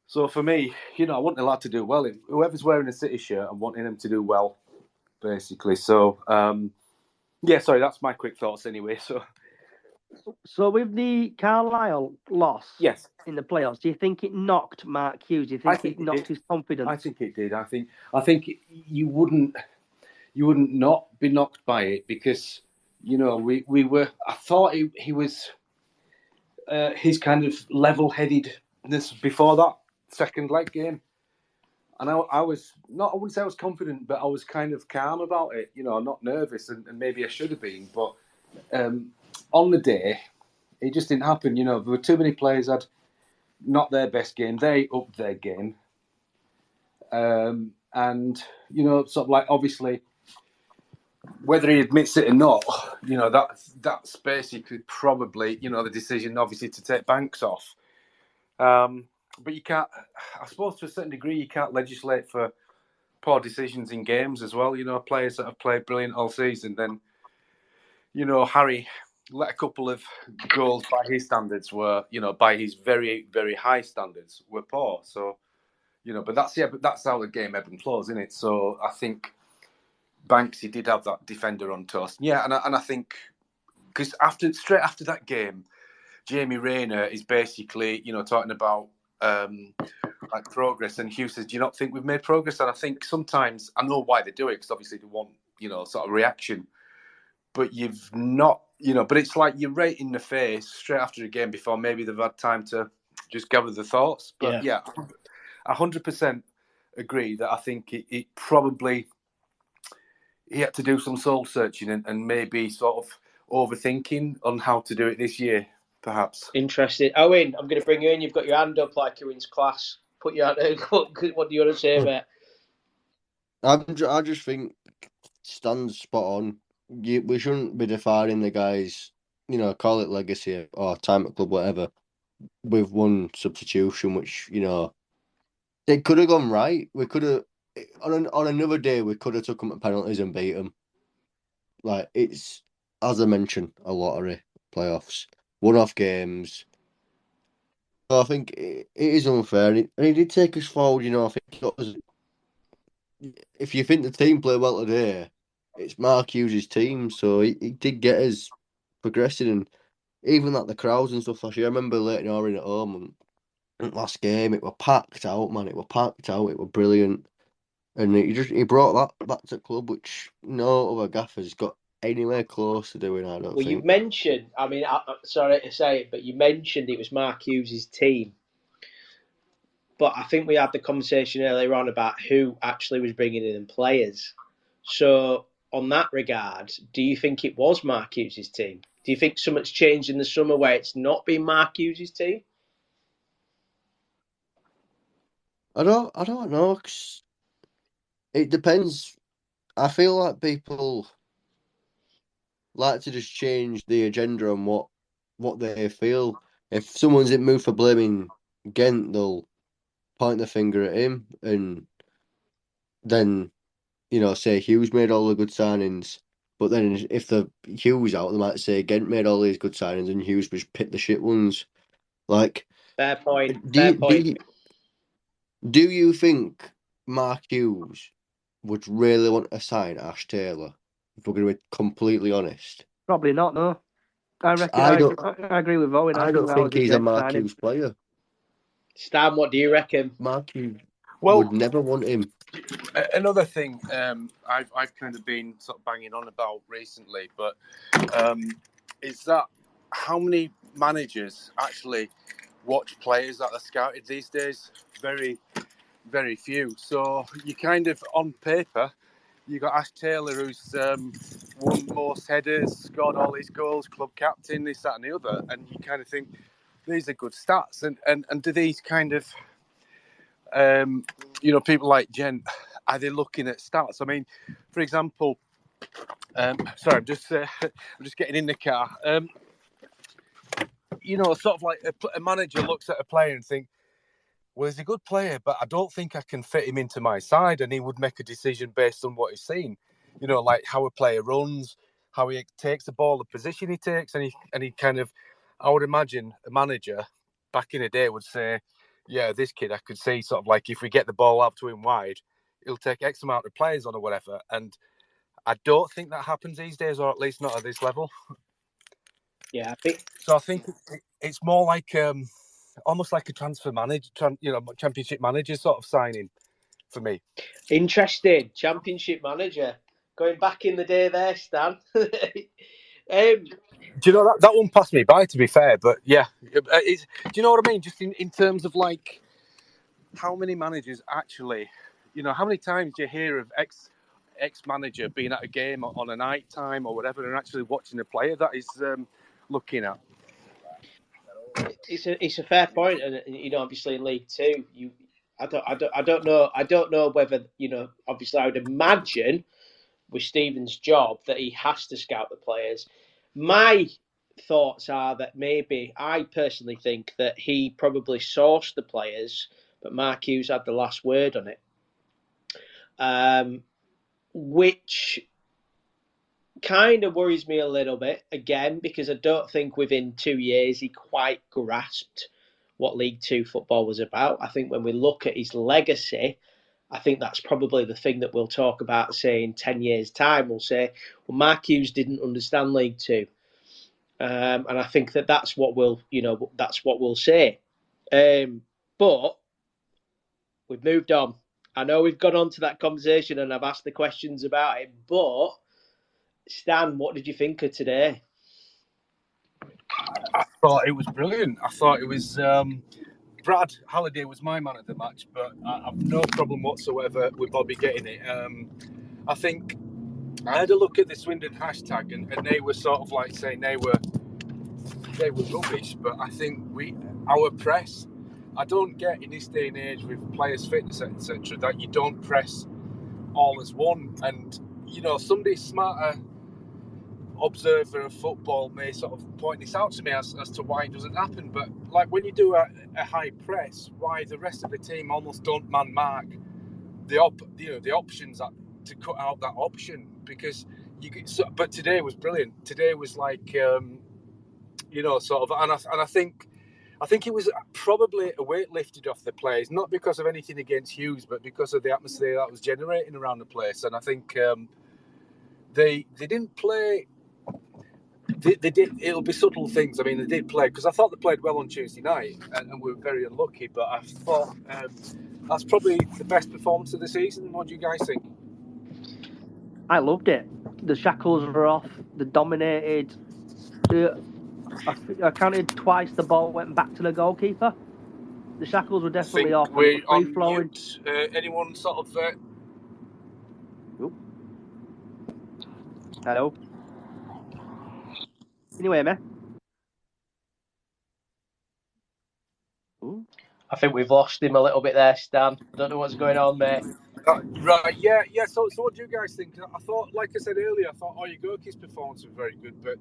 so for me, I want the lad to do well. Whoever's wearing a City shirt, I'm wanting him to do well, basically. So sorry, that's my quick thoughts anyway. So with the Carlisle loss, yes, in the playoffs, do you think it knocked Mark Hughes? Do you think it knocked his confidence? I think it did. I think you wouldn't not be knocked by it, because we were. I thought he was his kind of level-headedness before that second leg game, and I was not. I wouldn't say I was confident, but I was kind of calm about it. Not nervous, and maybe I should have been, but. On the day, it just didn't happen. There were too many players had not their best game. They upped their game, and sort of like, obviously, whether he admits it or not, that's basically probably the decision, obviously, to take Banks off. But you can't. I suppose to a certain degree, you can't legislate for poor decisions in games as well. Players that have played brilliant all season, then. Harry let a couple of goals by his standards by his very, very high standards were poor. So, but that's how the game ebbs and flows, isn't it? So I think Banksy did have that defender on toast. Yeah, and I think because straight after that game, Jamie Rayner is basically talking about like progress, and Hugh says, "Do you not think we've made progress?" And I think sometimes I know why they do it, because obviously they want sort of reaction. But you've not, but it's like you're right in the face straight after the game before maybe they've had time to just gather the thoughts. But yeah 100% agree that I think it probably, he had to do some soul searching and maybe sort of overthinking on how to do it this year, perhaps. Interesting. Owen, I'm going to bring you in. You've got your hand up like you're in class. Put your hand up. What do you want to say, mate? I just think Stan's spot on. We shouldn't be defining the guys, call it legacy or time at club, whatever, with one substitution, which, it could have gone right. We could have, on another day, we could have took them to penalties and beat them. Like, it's, as I mentioned, a lottery, playoffs, one-off games. So I think it is unfair. And he did take us forward, I think if you think the team played well today, it's Mark Hughes' team, so he did get us progressing, and even like the crowds and stuff last year. I remember Leighton Orient at home, and last game it were packed out, man. It were packed out. It were brilliant, and he brought that back to the club, which no other gaffer's got anywhere close to doing. I don't think. You mentioned. I mean, I'm sorry to say it, but you mentioned it was Mark Hughes' team. But I think we had the conversation earlier on about who actually was bringing in players. So, on that regard, do you think it was Mark Hughes' team? Do you think something's changed in the summer where it's not been Mark Hughes' team? I don't know. 'Cause it depends. I feel like people like to just change the agenda on what they feel. If someone's in mood for blaming Ghent, they'll point the finger at him, and then say Hughes made all the good signings. But then if the Hughes out, they might say Ghent made all these good signings and Hughes just picked the shit ones. Like, Fair point. do Fair you, do point. you, do you think Mark Hughes would really want to sign Ash Taylor? If we're going to be completely honest, Probably not. No, I reckon. I don't. I agree with Owen. I I think don't that was think a he's a great Mark signing. Hughes player. Stan, what do you reckon? Mark Hughes Well, would never want him. another thing I've kind of been sort of banging on about recently, but is that how many managers actually watch players that are scouted these days? Very, very few. So you kind of, on paper, you got Ash Taylor, who's won most headers, scored all his goals, club captain, this, that, and the other, and you kind of think these are good stats. And do these kind of people like Jen, are they looking at stats? I mean, for example, sorry, I'm just getting in the car. Sort of like a manager looks at a player and think, well, he's a good player, but I don't think I can fit him into my side, and he would make a decision based on what he's seen. Like how a player runs, how he takes the ball, the position he takes, and he kind of, I would imagine a manager back in the day would say, yeah, this kid I could see sort of like if we get the ball out to him wide, he'll take X amount of players on or whatever. And I don't think that happens these days, or at least not at this level. Yeah, So I think it's more like almost like a transfer manager, championship manager sort of signing for me. interesting. Championship manager. Going back in the day there, Stan. Do you know that one passed me by? To be fair, but yeah, do you know what I mean? Just in terms of like how many managers actually, how many times do you hear of ex manager being at a game on a night time or whatever and actually watching a player that is looking at? It's a fair point, and obviously in League Two, I don't know whether obviously I would imagine with Stephen's job that he has to scout the players. My thoughts are that maybe I personally think that he probably sourced the players, but Mark Hughes had the last word on it, which kind of worries me a little bit again because I don't think within 2 years he quite grasped what League Two football was about. I think when we look at his legacy, I think that's probably the thing that we'll talk about, say, in 10 years' time. We'll say, well, Mark Hughes didn't understand League Two. And I think that's what we'll say. But we've moved on. I know we've gone on to that conversation and I've asked the questions about it, but Stan, what did you think of today? I thought it was brilliant. I thought it was. Brad Halliday was my man of the match, but I've no problem whatsoever with Bobby getting it. I think I had a look at the Swindon hashtag, and they were sort of like saying they were rubbish. But I think our press, I don't get in this day and age with players' fitness, etc., that you don't press all as one. And somebody smarter observer of football may sort of point this out to me as to why it doesn't happen. But like when you do a high press, why the rest of the team almost don't man mark the options to cut out that option, because but today was brilliant. Today was like sort of, and I think it was probably a weight lifted off the players, not because of anything against Hughes, but because of the atmosphere that was generating around the place. And I think they didn't play. They did. It'll be subtle things. I mean, they did play, because I thought they played well on Tuesday night, and we were very unlucky. But I thought that's probably the best performance of the season. What do you guys think? I loved it. The shackles were off. They dominated. I counted twice. The ball went back to the goalkeeper. The shackles were definitely off, and it was free flowing. Anyone sort of? Hello. Can you hear me? Ooh. I think we've lost him a little bit there, Stan. I don't know what's going on, mate. Right, yeah. So what do you guys think? I thought, like I said earlier, I thought Oyegoki's performance was very good, but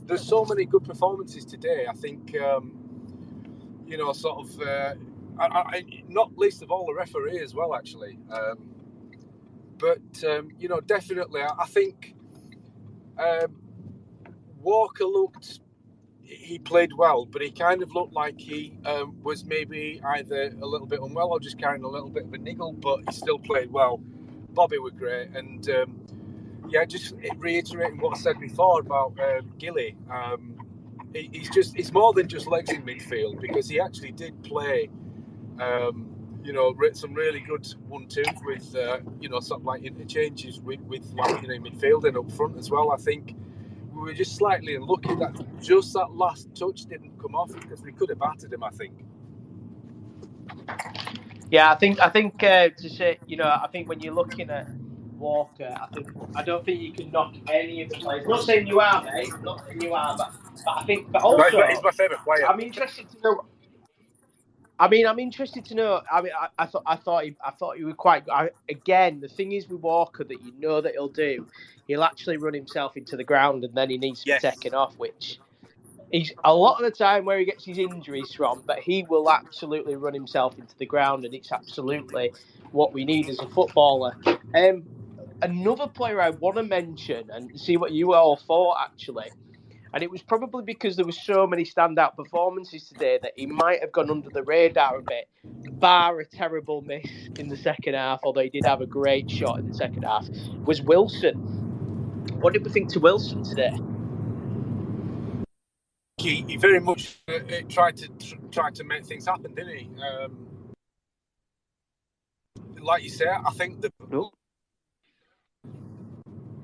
there's so many good performances today. I think sort of, not least of all the referee as well, actually. But definitely, I think Walker looked. He played well, but he kind of looked like he was maybe either a little bit unwell or just carrying a little bit of a niggle, but he still played well. Bobby were great, and just reiterating what I said before about Gilly. He's more than just legs in midfield, because he actually did play, some really good 1-2s with, sort of like interchanges with midfield and up front as well. I think we were just slightly unlucky that just that last touch didn't come off, because we could have battered him, I think. Yeah, I think to say, I think when you're looking at Walker, I don't think you can knock any of the players. Not saying you are, mate. Not saying you are, but I think, but also, He's my favourite player. I'm interested to know. I'm interested to know. I thought he was quite. Again, the thing is with Walker that that he'll do. He'll actually run himself into the ground, and then he needs to be taken off, which he's a lot of the time where he gets his injuries from. But he will absolutely run himself into the ground, and it's absolutely what we need as a footballer. Another player I want to mention and see what you all thought, actually. And it was probably because there were so many standout performances today that he might have gone under the radar a bit, bar a terrible miss in the second half, although he did have a great shot in the second half, was Wilson. What did we think to Wilson today? He very much tried to make things happen, didn't he? Like you say, I think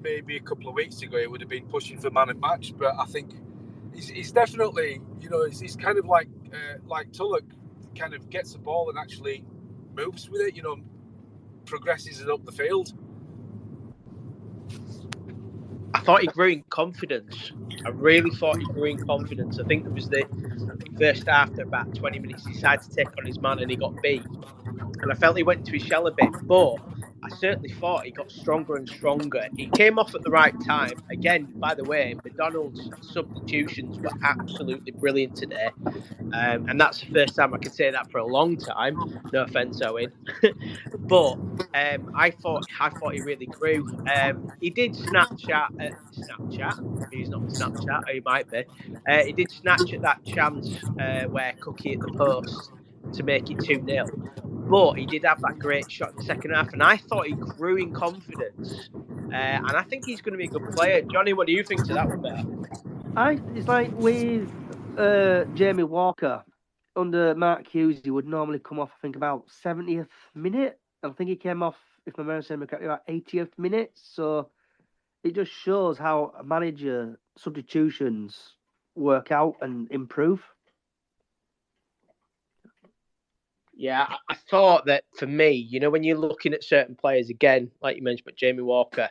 maybe a couple of weeks ago he would have been pushing for man of match, but I think he's definitely, he's kind of like Tulloch, kind of gets the ball and actually moves with it, progresses it up the field. I thought he grew in confidence. I really thought he grew in confidence. I think there was the first after about 20 minutes, he decided to take on his man and he got beat. And I felt he went into his shell a bit, but I certainly thought he got stronger and stronger. He came off at the right time. Again, by the way, McDonald's substitutions were absolutely brilliant today. And that's the first time I can say that for a long time. No offence, Owen. But I thought he really grew. He did Snapchat. He's not on Snapchat, or he might be. He did snatch at that chance where Cookie hit the post to make it 2-0. But he did have that great shot in the second half, and I thought he grew in confidence. And I think he's going to be a good player. Johnny, what do you think to that one, mate? It's like with Jamie Walker under Mark Hughes, he would normally come off, I think, about 70th minute. I think he came off, if my memory serves me correctly, about 80th minute. So it just shows how manager substitutions work out and improve. Yeah, I thought that for me, when you're looking at certain players, again, like you mentioned, but Jamie Walker,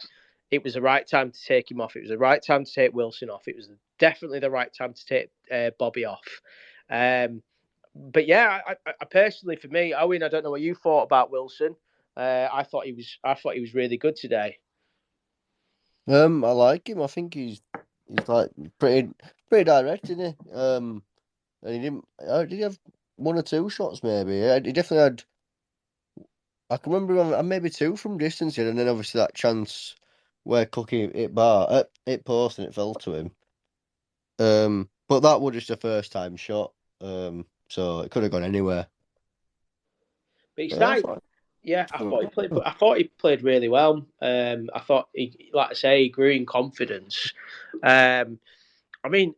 it was the right time to take him off. It was the right time to take Wilson off. It was definitely the right time to take Bobby off. But yeah, I personally, for me, Owen, I don't know what you thought about Wilson. I thought he was really good today. I like him. I think he's like pretty direct, isn't he? And he didn't. Did he have one or two shots? Maybe. Yeah, he definitely had. I can remember maybe two from distance, and then obviously that chance where Cookie hit post and it fell to him. But that was just a first time shot. So it could have gone anywhere. But he started. Yeah, I thought he played really well. I thought he, like I say, he grew in confidence. I mean,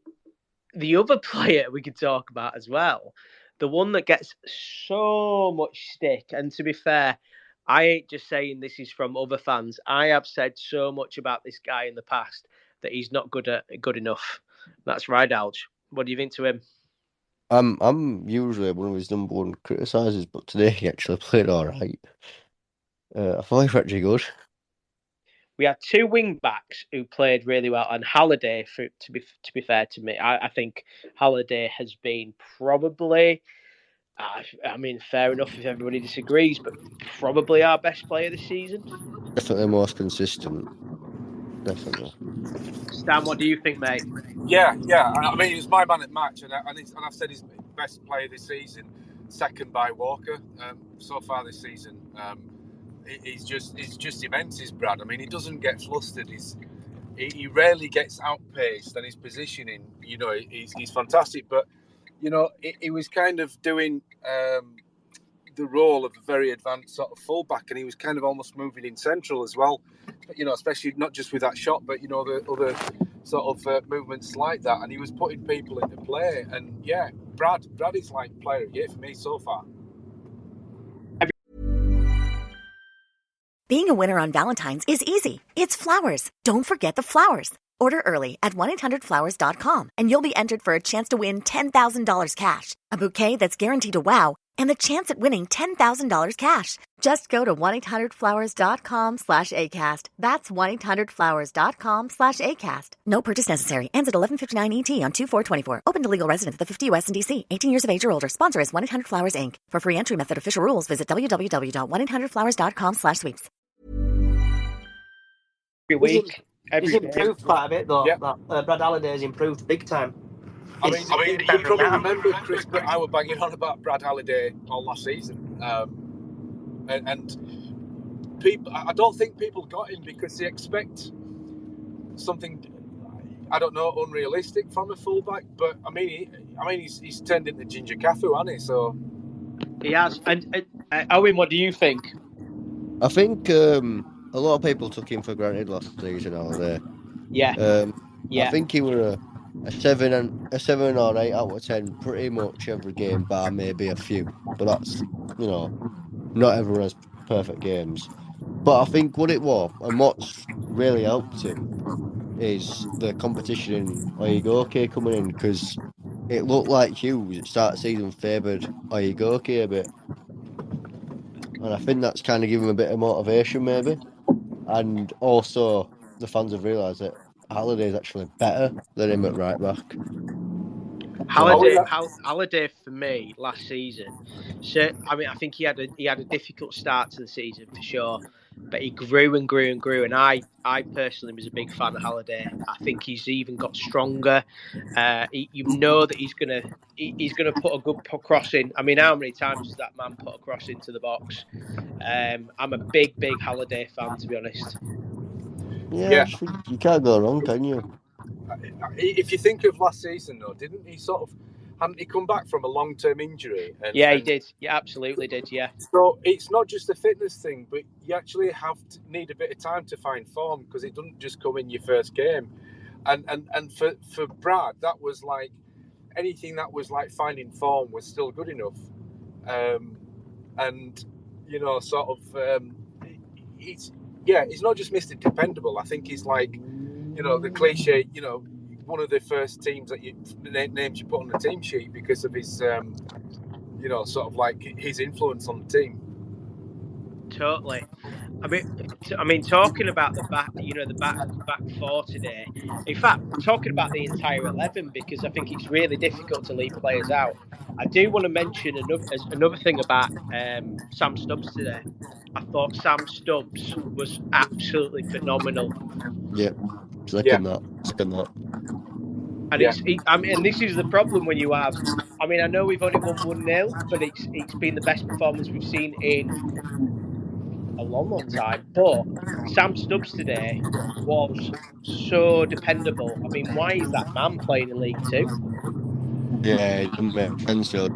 the other player we could talk about as well, the one that gets so much stick, and to be fair, I ain't just saying this is from other fans. I have said so much about this guy in the past that he's not good enough. That's Rideout. What do you think to him? I'm usually one of his number one criticisers, but today he actually played all right. I thought he was actually good. We had two wing backs who played really well, and Halliday. To be fair to me, I think Halliday has been probably I mean, fair enough if everybody disagrees, but probably our best player this season. Definitely most consistent. Definitely. Stan, what do you think, mate? Yeah. I mean, he's my man at match, and I've said he's best player this season, second by Walker so far this season. He's just immense, is Brad. I mean, he doesn't get flustered. He rarely gets outpaced, and his positioning, he's fantastic. But he was kind of doing the role of a very advanced sort of fullback, and he was kind of almost moving in central as well. Especially not just with that shot, but the other sort of movements like that, and he was putting people into play. And yeah, Brad is like player of the year for me so far. Being a winner on Valentine's is easy. It's flowers. Don't forget the flowers. Order early at 1-800-Flowers.com and you'll be entered for a chance to win $10,000 cash, a bouquet that's guaranteed to wow, and the chance at winning $10,000 cash. Just go to 1-800-Flowers.com/ACAST. That's 1-800-Flowers.com/ACAST. No purchase necessary. Ends at 11:59 ET on 2/4/24. Open to legal residents of the 50 U.S. and D.C. 18 years of age or older. Sponsor is 1-800-Flowers, Inc. For free entry method, official rules, visit www.1800flowers.com/sweeps. He's improved quite a bit, though. Yeah. Brad Halliday's improved big time. I mean, you probably remember, Chris, but I was banging on about Brad Halliday all last season. And people, I don't think people got him because they expect something, I don't know, unrealistic from a fullback. But I mean, he's turned into Ginger Cafu, hasn't he? So he has. And Owen, what do you think? I think a lot of people took him for granted last season. Holiday. Yeah. I think he were a 7 or 8 out of 10 pretty much every game, bar maybe a few. But that's not everyone has perfect games. But I think what it was and what's really helped him is the competition in Oyegoke coming in, because it looked like Hughes at start of season favoured Oyegoke a bit. And I think that's kind of given him a bit of motivation, maybe. And also, the fans have realised that Halliday's actually better than him at right back. Halliday for me last season. So I mean, I think he had a difficult start to the season for sure, but he grew and grew and grew. And I personally was a big fan of Halliday. I think he's even got stronger. You know that he's gonna put a good cross in. I mean, how many times has that man put a cross into the box? I'm a big Halliday fan, to be honest. Yeah. You can't go wrong, can you? If you think of last season, though, hadn't he come back from a long-term injury? He did. Yeah, absolutely did. Yeah. So it's not just a fitness thing, but you actually need a bit of time to find form, because it doesn't just come in your first game. And for Brad, that was like anything that was like finding form was still good enough. He's not just Mr. Dependable. I think he's like, the cliche, one of the first names you put on the team sheet because of his, sort of like his influence on the team. Totally. I mean, talking about the back, the back four today. In fact, talking about the entire 11, because I think it's really difficult to leave players out. I do want to mention another thing about Sam Stubbs today. I thought Sam Stubbs was absolutely phenomenal. Yeah, second that. And and this is the problem when you have. I mean, I know we've only won 1-0, but it's been the best performance we've seen in a long time. But Sam Stubbs today was so dependable. I mean, why is that man playing in League Two? Yeah, it doesn't make sense. I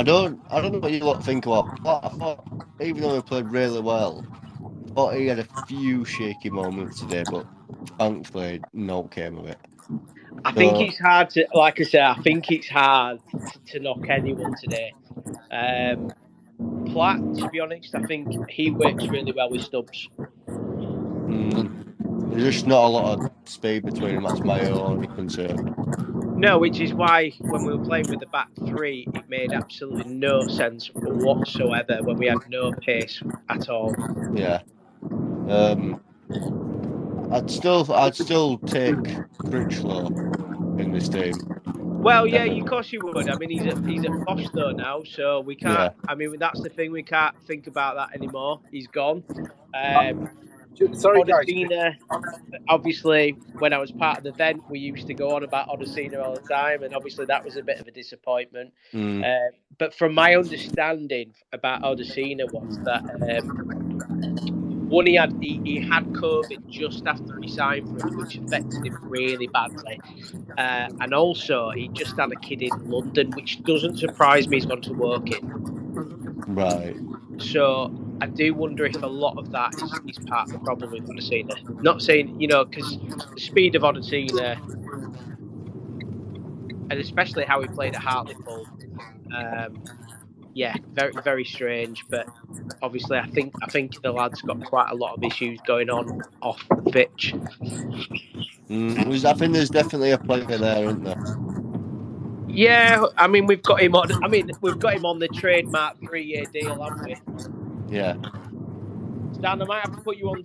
don't know what you lot think about. I thought, even though he played really well, I thought he had a few shaky moments today, but thankfully, no came of it. I think it's hard to, like I said, I think it's hard to knock anyone today. Platt, to be honest, I think he works really well with Stubbs. There's just not a lot of speed between them. That's my only concern. No, which is why when we were playing with the back three, it made absolutely no sense whatsoever when we had no pace at all. Yeah. I'd still take Critchlow in this team. Well, yeah, of course you would. I mean, he's at Bosch though now, so we can't. Yeah. I mean, that's the thing. We can't think about that anymore. He's gone. Sorry, guys. Odesina, obviously, when I was part of the event, we used to go on about Odesina all the time, and obviously that was a bit of a disappointment. But from my understanding about Odesina was that one, he had COVID just after he signed for us, which affected him really badly. And also, he just had a kid in London, which doesn't surprise me. He's gone to work in. Right. So I do wonder if a lot of that is part of the problem with Odesina. Not saying, because the speed of Odesina, and especially how he played at Hartlepool, yeah, very, very strange. But obviously, I think the lad's got quite a lot of issues going on off the pitch. I think there's definitely a player there, isn't there? Yeah, I mean, we've got him on. I mean, we've got him on the trademark 3-year deal, haven't we? Yeah. Stan, I might have to put you on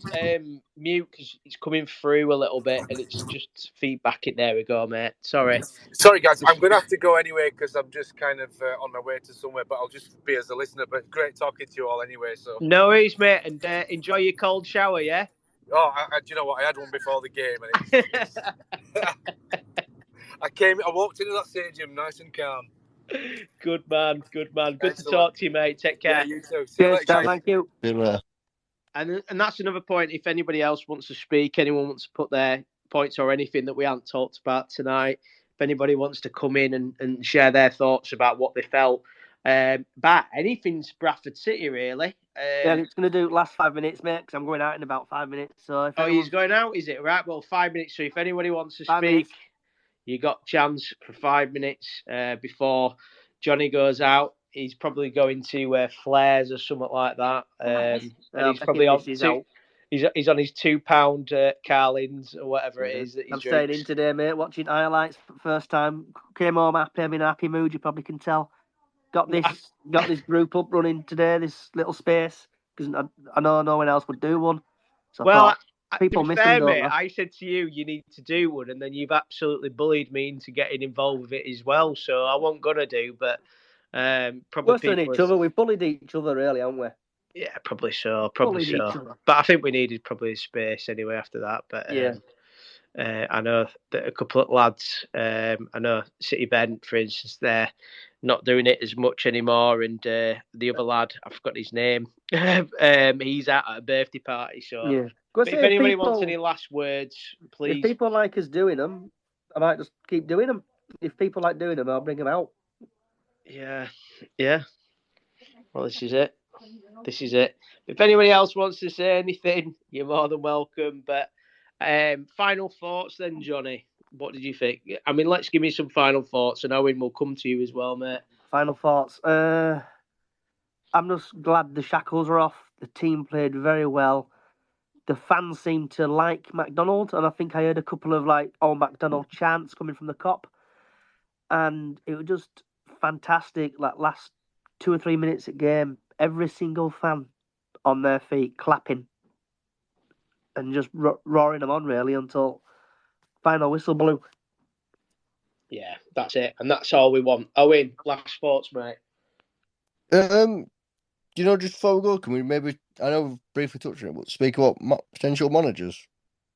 mute because it's coming through a little bit and it's just feedback. There we go, mate. Sorry. Sorry, guys. I'm going to have to go anyway because I'm just kind of on my way to somewhere, but I'll just be as a listener. But great talking to you all anyway. So no worries, mate. And enjoy your cold shower, yeah? Oh, do you know what? I had one before the game. And I walked into that stadium nice and calm. Good man. Good to talk to you, mate. Take care. Yeah, you too. Cheers, Stan. Thank you. And that's another point. If anybody else wants to speak, anyone wants to put their points or anything that we haven't talked about tonight, if anybody wants to come in and share their thoughts about what they felt about anything's Bradford City, really. Yeah, it's going to do last 5 minutes, mate, because I'm going out in about 5 minutes. So he's going out, is it? Right, well, 5 minutes. So if anybody wants to speak, you got a chance for 5 minutes before Johnny goes out. He's probably going to Flares or something like that. And he's probably on he's on his £2 Carlins or whatever it is that he I'm drinks. staying in today, mate, watching highlights for the first time. Came home happy. I'm in a happy mood, you probably can tell. Got this group up running today, this little space, because I know no one else would do one. So people miss them, mate, I said to you, you need to do one, and then you've absolutely bullied me into getting involved with it as well. So I wasn't gonna do, but probably worse than each other. We've bullied each other, really, haven't we? Yeah, probably so. But I think we needed probably a space anyway after that. But yeah. I know that a couple of lads, I know City Bent, for instance, they're not doing it as much anymore. And the other lad, I forgot his name, he's out at a birthday party. So yeah. If anybody wants any last words, please. If people like us doing them, I might just keep doing them. If people like doing them, I'll bring them out. Yeah. Well, this is it. If anybody else wants to say anything, you're more than welcome. But final thoughts then, Johnny. What did you think? I mean, let's give me some final thoughts, and Owen will come to you as well, mate. Final thoughts. I'm just glad the shackles are off. The team played very well. The fans seem to like McDonald, and I think I heard a couple of "Oh McDonald" chants coming from the Kop, and it was just fantastic. Last 2 or 3 minutes of game, every single fan on their feet, clapping and just roaring them on, really, until final whistle blew. Yeah, that's it, and that's all we want. Owen, last thoughts, mate. Just before we go, can we maybe, I know we've briefly touched on it, but speak about potential managers?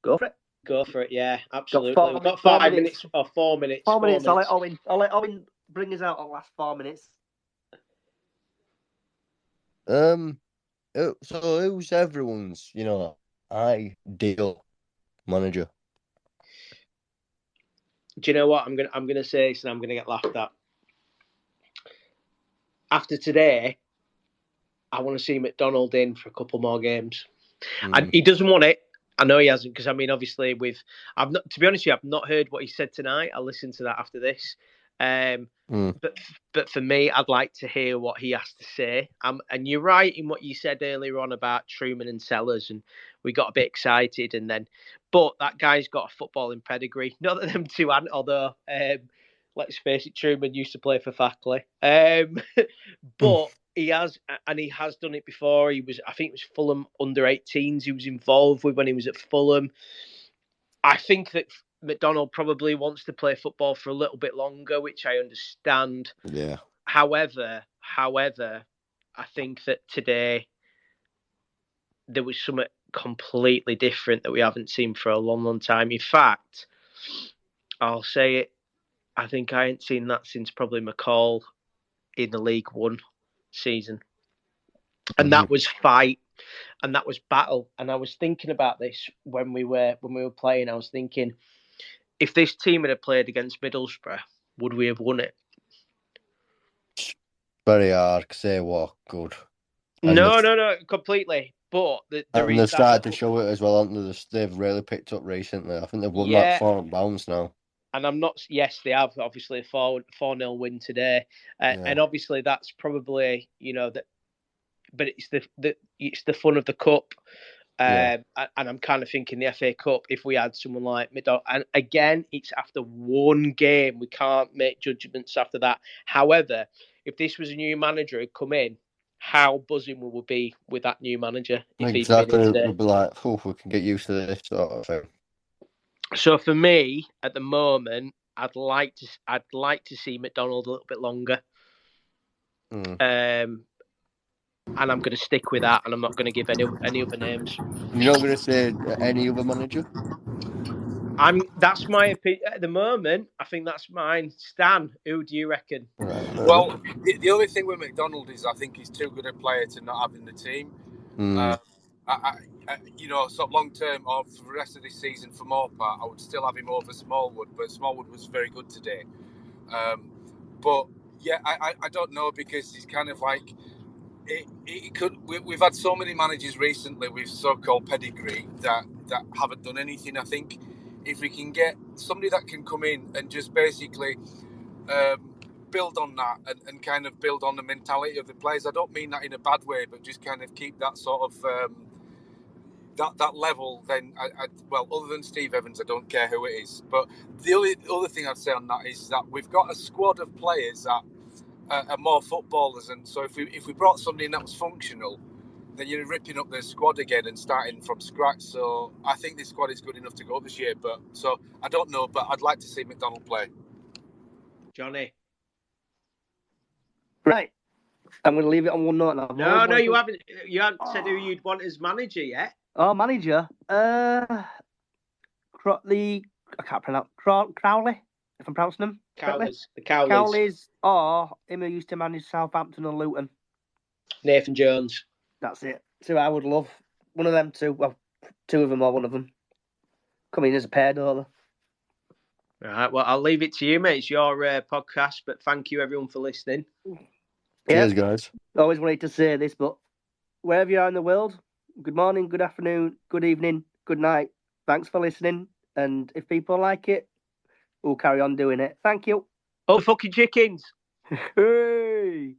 Go for it. Go for it, yeah, absolutely. We've got 5 minutes or 4 minutes. 4 minutes. I'll let Owen bring us out on the last 4 minutes. So who's everyone's, ideal manager? Do you know what I'm gonna say? So I'm gonna get laughed at. After today, I want to see McDonald in for a couple more games, and he doesn't want it. I know he hasn't, because I mean, obviously, to be honest with you, I've not heard what he said tonight. I'll listen to that after this. But for me, I'd like to hear what he has to say. And you're right in what you said earlier on about Truman and Sellers, and we got a bit excited. But that guy's got a footballing pedigree. Not that them two hadn't, although let's face it, Truman used to play for Fackley. But he has done it before. I think it was Fulham under-18s he was involved with when he was at Fulham. I think that McDonald probably wants to play football for a little bit longer, which I understand. Yeah. However, I think that today there was something completely different that we haven't seen for a long, long time. In fact, I'll say it, I think I ain't seen that since probably McCall in the League One season. And that was fight, and that was battle. And I was thinking about this when we were playing. I was thinking, if this team had played against Middlesbrough, would we have won it? Very hard to say what good. No, completely. But they've started to show it as well, haven't they? They've really picked up recently. I think they've won like 4 bounds now. And I'm not. Yes, they have. Obviously, 4-0 win today, and obviously that's probably that. But it's the fun of the cup, and I'm kind of thinking the FA Cup. If we had someone like McDonald, and again, it's after one game, we can't make judgments after that. However, if this was a new manager who'd come in, how buzzing we would be with that new manager if he'd been in today. We'd be like, oh, we can get used to this sort of thing. So for me, at the moment, I'd like to see McDonald a little bit longer. And I'm going to stick with that, and I'm not going to give any other names. You're not going to say any other manager? That's my opinion at the moment. I think that's mine. Stan, who do you reckon? Right. Well, the only thing with McDonald is I think he's too good a player to not have in the team. Sort of long term or for the rest of this season, for more part, I would still have him over Smallwood, but Smallwood was very good today. But yeah, I don't know, because he's kind of like. We've had so many managers recently with so-called pedigree that haven't done anything. I think if we can get somebody that can come in and just basically build on that and kind of build on the mentality of the players. I don't mean that in a bad way, but just kind of keep that sort of that level. Then, other than Steve Evans, I don't care who it is. But the only other thing I'd say on that is that we've got a squad of players that are more footballers, and so if we brought somebody in that was functional, then you're ripping up the squad again and starting from scratch. So I think this squad is good enough to go this year. But so I don't know, but I'd like to see McDonald play. Johnny, right? I'm going to leave it on one note now. No, you haven't. You haven't said who you'd want as manager yet. Oh, manager. I can't pronounce Crowley. If I'm pronouncing them. The Cowleys. Cowleys, or him who used to manage Southampton and Luton. Nathan Jones. That's it. So I would love one of them two. Well, two of them or one of them. Come in as a pair, don't they? Right. Well, I'll leave it to you, mate. It's your podcast, but thank you everyone for listening. Cheers, guys. I always wanted to say this, but wherever you are in the world, good morning, good afternoon, good evening, good night. Thanks for listening. And if people like it, we'll carry on doing it. Thank you. Oh, fucking chickens. Hey.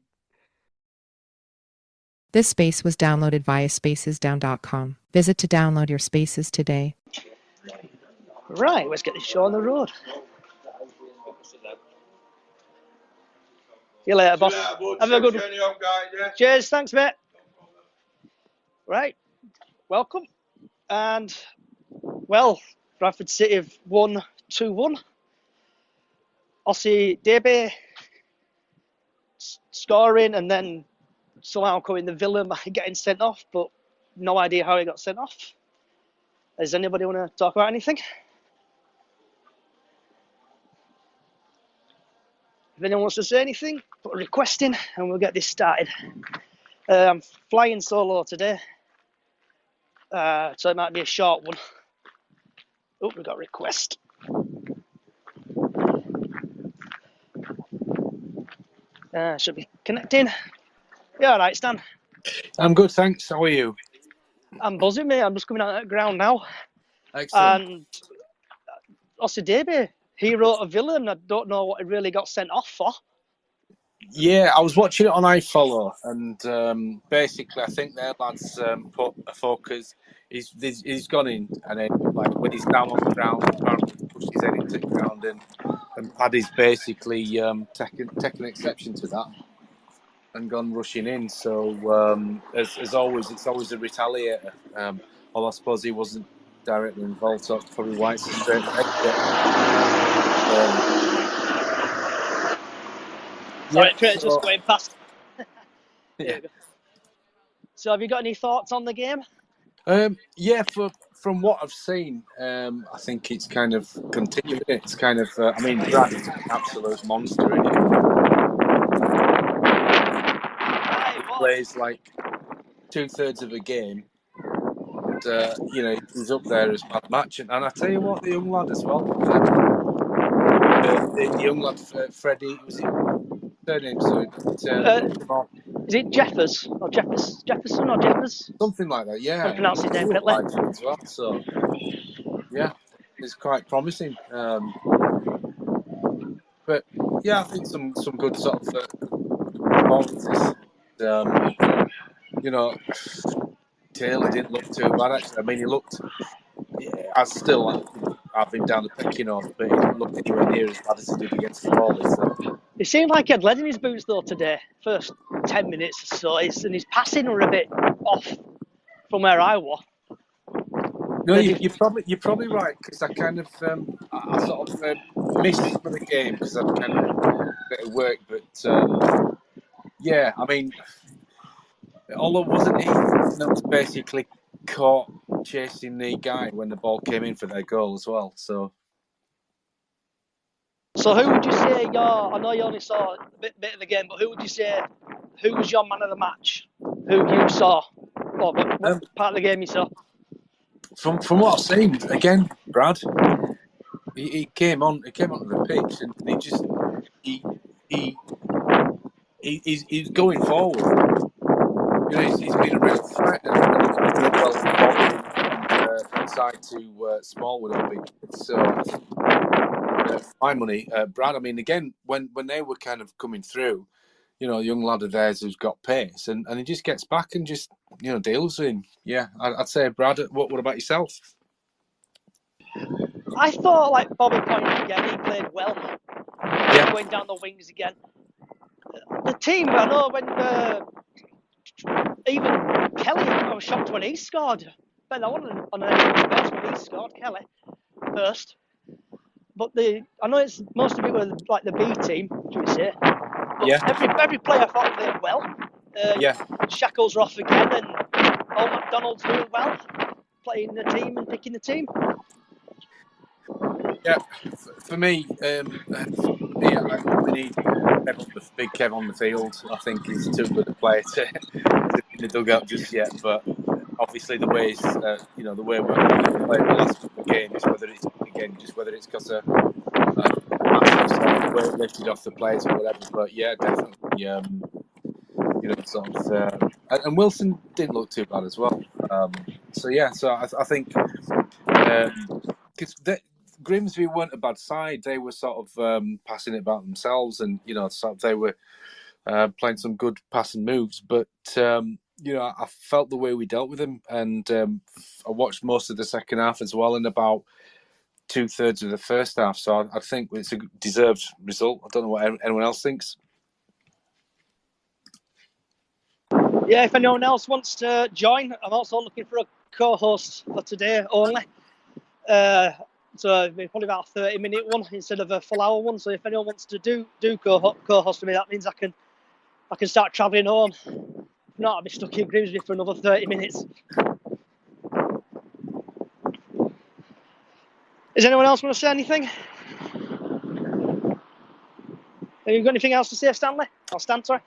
This space was downloaded via spacesdown.com. Visit to download your spaces today. Right, let's get this show on the road. See you later, boss. Have a good one. Cheers, thanks, mate. Right, welcome. And, well, Bradford City have won 2-1. Ossie Debe scoring and then somehow coming the villain by getting sent off, but no idea how he got sent off. Does anybody want to talk about anything? If anyone wants to say anything, put a request in and we'll get this started. I'm flying solo today, so it might be a short one. Oh, we've got a request. Should be connecting. Yeah, all right, Stan. I'm good, thanks. How are you? I'm buzzing, mate. I'm just coming out of the ground now. Excellent. And Ossie Debe, hero of villain. I don't know what he really got sent off for. Yeah, I was watching it on iFollow, and basically, I think their lads put a focus. He's gone in, and then, like, when he's down on the ground, apparently pushed his head into the ground, and Paddy's basically taken exception to that and gone rushing in. So, as always, it's always a retaliator. Although I suppose he wasn't directly involved, so that's probably why it's a straight red. But, Sorry, yeah, Craig's just going past. There yeah. we go. So, have you got any thoughts on the game? Yeah, from what I've seen, I think it's kind of continuing. It's kind of, I mean, Brad is an absolute monster, and he plays like 2/3 of a game. And, you know, he's up there as man match. And I tell you what, the young lad as well. The young lad, Freddie, was it surname? So Is it Jeffers or Jefferson or Jeffers? something like that. Yeah, I pronounce his he name correctly. likes it as well. So yeah, it's quite promising. But yeah, I think some good sort of performances. You know, Taylor didn't look too bad actually. I mean, he looked. I still have him down the pecking order, but he didn't look anywhere near as bad as he did against the Wallies. It seemed like he had lead in his boots though today. First 10 minutes or so, and his passing were a bit off from where I was. No, you're probably right, because I kind of I sort of missed some of the game because I'd kind of a bit of work, but yeah, I mean, although wasn't he that was basically caught chasing the guy when the ball came in for their goal as well? So who would you say I know you only saw a bit of the game, but who would you say who was your man of the match? Who you saw? Or what part of the game you saw? From what I've seen, again, Brad, he came onto the pitch and he just he's going forward. You know, he's been a real threat and well inside to Smallwood on big. So I think my money, Brad. I mean, again, when they were kind of coming through, you know, a young lad of theirs who's got pace, and he just gets back and just, you know, deals with him. Yeah, I'd say Brad. What about yourself? I thought, like Bobby pointed again, he played well. Yeah. Going down the wings again. The team, I know when even Kelly, I was shocked when he scored. But I wasn't on any best when he scored, Kelly, first. But I know it's most of it was like the B team, should we say? But Yeah. Every player I thought played well. Yeah. Shackles are off again, and Old McDonald's doing well, playing the team and picking the team. Yeah, for me, we need big Kev on the field. I think he's too good a player to be in the dugout just yet. But obviously, the ways the way we're playing the last couple of games, whether it's because of massive sort of weight lifted off the players or whatever. But yeah, definitely, and Wilson didn't look too bad as well. So I think because Grimsby weren't a bad side. They were sort of passing it about themselves, and they were playing some good passing moves. But I felt the way we dealt with them, and I watched most of the second half as well, and about 2/3 of the first half. So I think it's a deserved result. I don't know what anyone else thinks. Yeah, if anyone else wants to join, I'm also looking for a co-host for today only. So it'll be probably about a 30-minute one instead of a full-hour one. So if anyone wants to do co-host with me, that means I can start travelling home. If not, I'll be stuck in Grimsby for another 30 minutes. Does anyone else want to say anything? Have you got anything else to say, Stanley? Or Stan, sorry.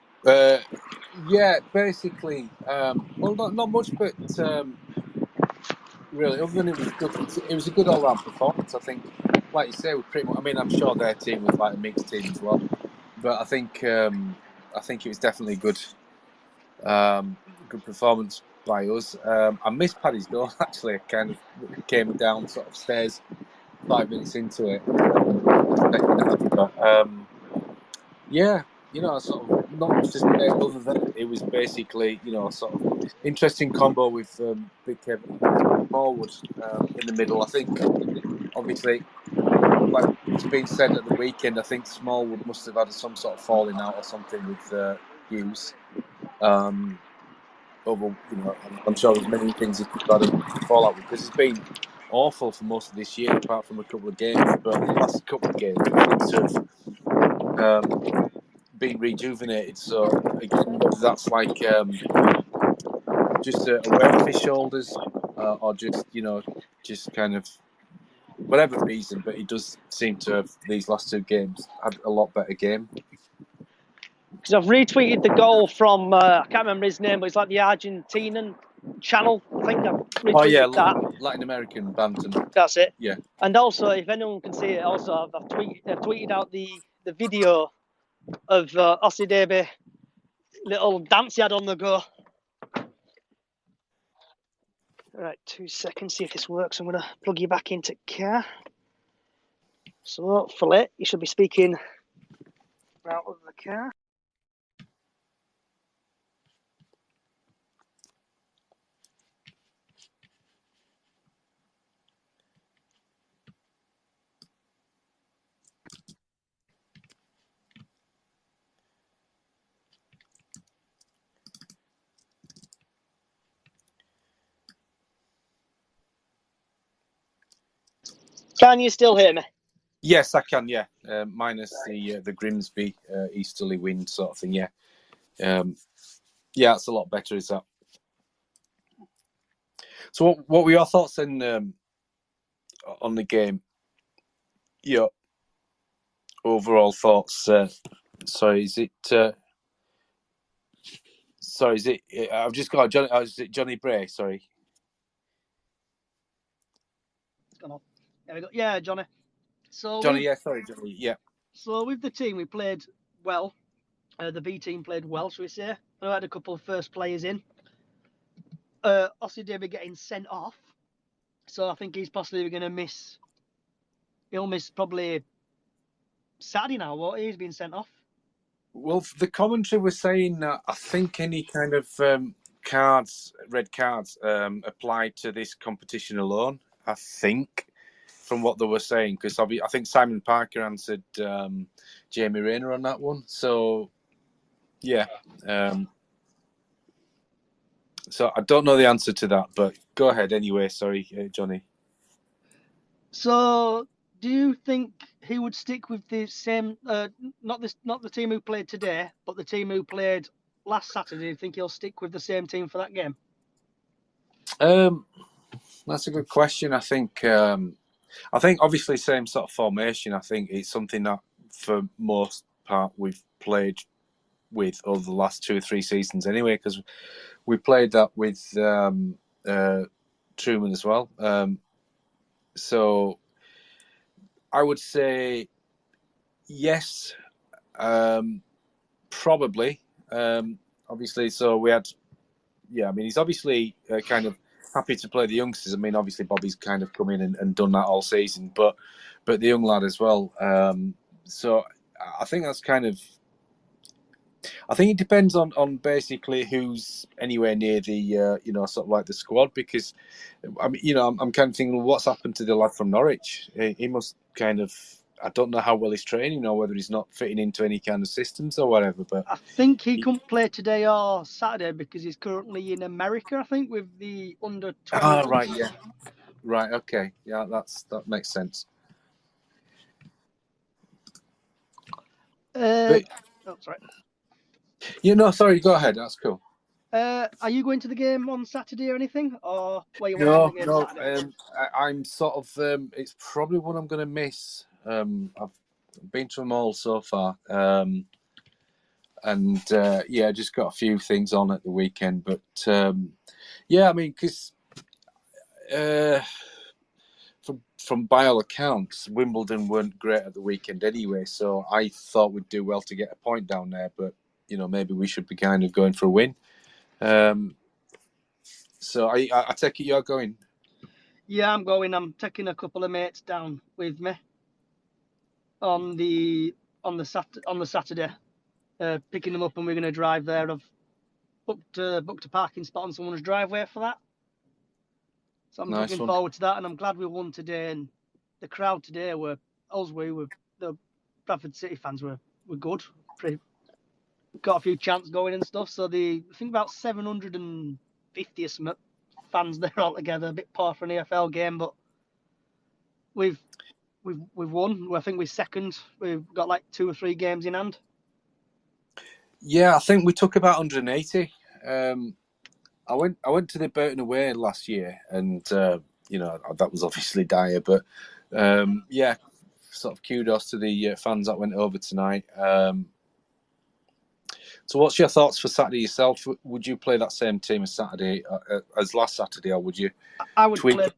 Yeah, basically, not much, but really, other than it was good. It was a good all-round performance. I think, like you say, we pretty much. I mean, I'm sure their team was like a mixed team as well, but I think it was definitely good performance by us. I missed Paddy's goal actually. I kind of came down sort of stairs 5 minutes into it. Yeah, sort of not much to say other than it was basically, sort of interesting combo with Big Kev Smallwood in the middle. I think, obviously, like it's been said at the weekend, I think Smallwood must have had some sort of falling out or something with Hughes. I'm sure there's many things he could have had a fallout with, because he's been awful for most of this year, apart from a couple of games. But the last couple of games seem to have been rejuvenated. So again, whether that's like just a weight off his shoulders, or just just kind of whatever reason, but he does seem to have these last two games had a lot better game. Because I've retweeted the goal from I can't remember his name, but it's like the Argentinian channel. I think I've retweeted that. Latin American Bantam. That's it. Yeah. And also, if anyone can see it, also I've tweeted out the video of Ossie Davy little dance he had on the go. All right, 2 seconds, see if this works. I'm going to plug you back into car. So hopefully you should be speaking out of the car. Can you still hear me? Yes, I can. Yeah, minus the Grimsby easterly wind sort of thing. Yeah, yeah, it's a lot better. Is that? So, what were your thoughts then on the game? Your overall thoughts. Sorry, is it? Sorry, is it? I've just got Johnny. Is it Johnny Bray? Sorry. It's gone off. There we go. Yeah, Johnny. So Johnny. Yeah, sorry, Johnny. Yeah. So with the team, we played well. The B team played well, shall we say? I had a couple of first players in. Ossie Davy getting sent off, so I think he's possibly going to miss. He'll miss probably Saturday now. What he's been sent off. Well, the commentary was saying that I think any kind of red cards, apply to this competition alone. I think, from what they were saying, because I think Simon Parker answered Jamie Rayner on that one. So, yeah. So I don't know the answer to that, but go ahead anyway. Sorry, Johnny. So, do you think he would stick with the same? Not the team who played today, but the team who played last Saturday. Do you think he'll stick with the same team for that game? That's a good question. I think obviously same sort of formation. I think it's something that for most part we've played with over the last 2 or 3 seasons anyway, because we played that with Truman as well. So I would say yes, probably. Obviously, so we had, I mean, he's obviously kind of happy to play the youngsters. I mean, obviously Bobby's kind of come in and done that all season, but the young lad as well. So I think that's kind of. I think it depends on basically who's anywhere near the sort of like the squad, because I mean I'm kind of thinking, well, what's happened to the lad from Norwich? He must kind of, I don't know how well he's training or whether he's not fitting into any kind of systems or whatever. But I think he couldn't play today or Saturday because he's currently in America. I think with the under 20. Ah, right, yeah, right, okay, yeah, that makes sense. Sorry. Sorry, go ahead. That's cool. Are you going to the game on Saturday or anything, or were you watching the game Saturday? I'm sort of. It's probably one I'm going to miss. I've been to them all so far, and just got a few things on at the weekend. But I mean, because from by all accounts, Wimbledon weren't great at the weekend anyway. So I thought we'd do well to get a point down there, but maybe we should be kind of going for a win. So I take it you're going? Yeah, I'm going. I'm taking a couple of mates down with me on the Saturday, picking them up, and we're going to drive there. I've booked a parking spot on someone's driveway for that. So I'm looking forward to that, and I'm glad we won today. And the crowd today the Bradford City fans were good. Got a few chants going and stuff. So I think about 750 or something fans there altogether. A bit poor for an EFL game, but we've won. I think we're second. We've got like 2 or 3 games in hand. Yeah, I think we took about 180. I went to the Burton away last year, and that was obviously dire. But yeah, sort of kudos to the fans that went over tonight. So, what's your thoughts for Saturday yourself? Would you play that same team as Saturday, as last Saturday, or would you I would tweak? play.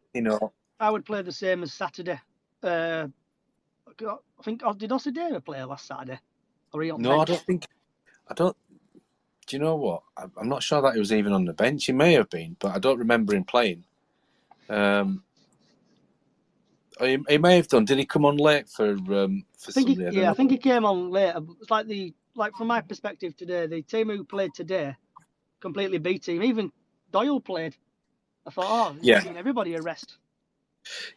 I would play the same as Saturday. I think did Osadema play last Saturday? Or he on No, bench? I don't think. I don't. Do you know what? I'm not sure that he was even on the bench. He may have been, but I don't remember him playing. He may have done. Did he come on late for Sunday? I think he came on later. It's like from my perspective today, the team who played today completely beat him. Even Doyle played. I thought, he's giving everybody a rest.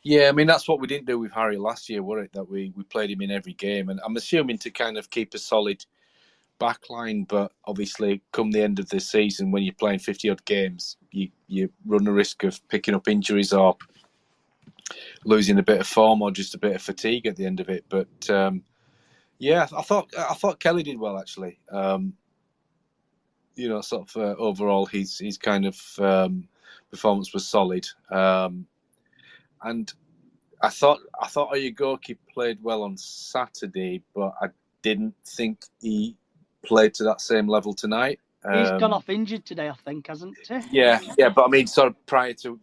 Yeah, I mean that's what we didn't do with Harry last year, were it? That we played him in every game, and I'm assuming to kind of keep a solid backline. But obviously, come the end of the season, when you're playing 50-odd games, you run the risk of picking up injuries or losing a bit of form or just a bit of fatigue at the end of it. But yeah, I thought Kelly did well actually. Overall, his kind of performance was solid, and I thought Oyegoki played well on Saturday, but I didn't think he played to that same level tonight. He's gone off injured today, I think, hasn't he? Yeah, but I mean, sort of prior to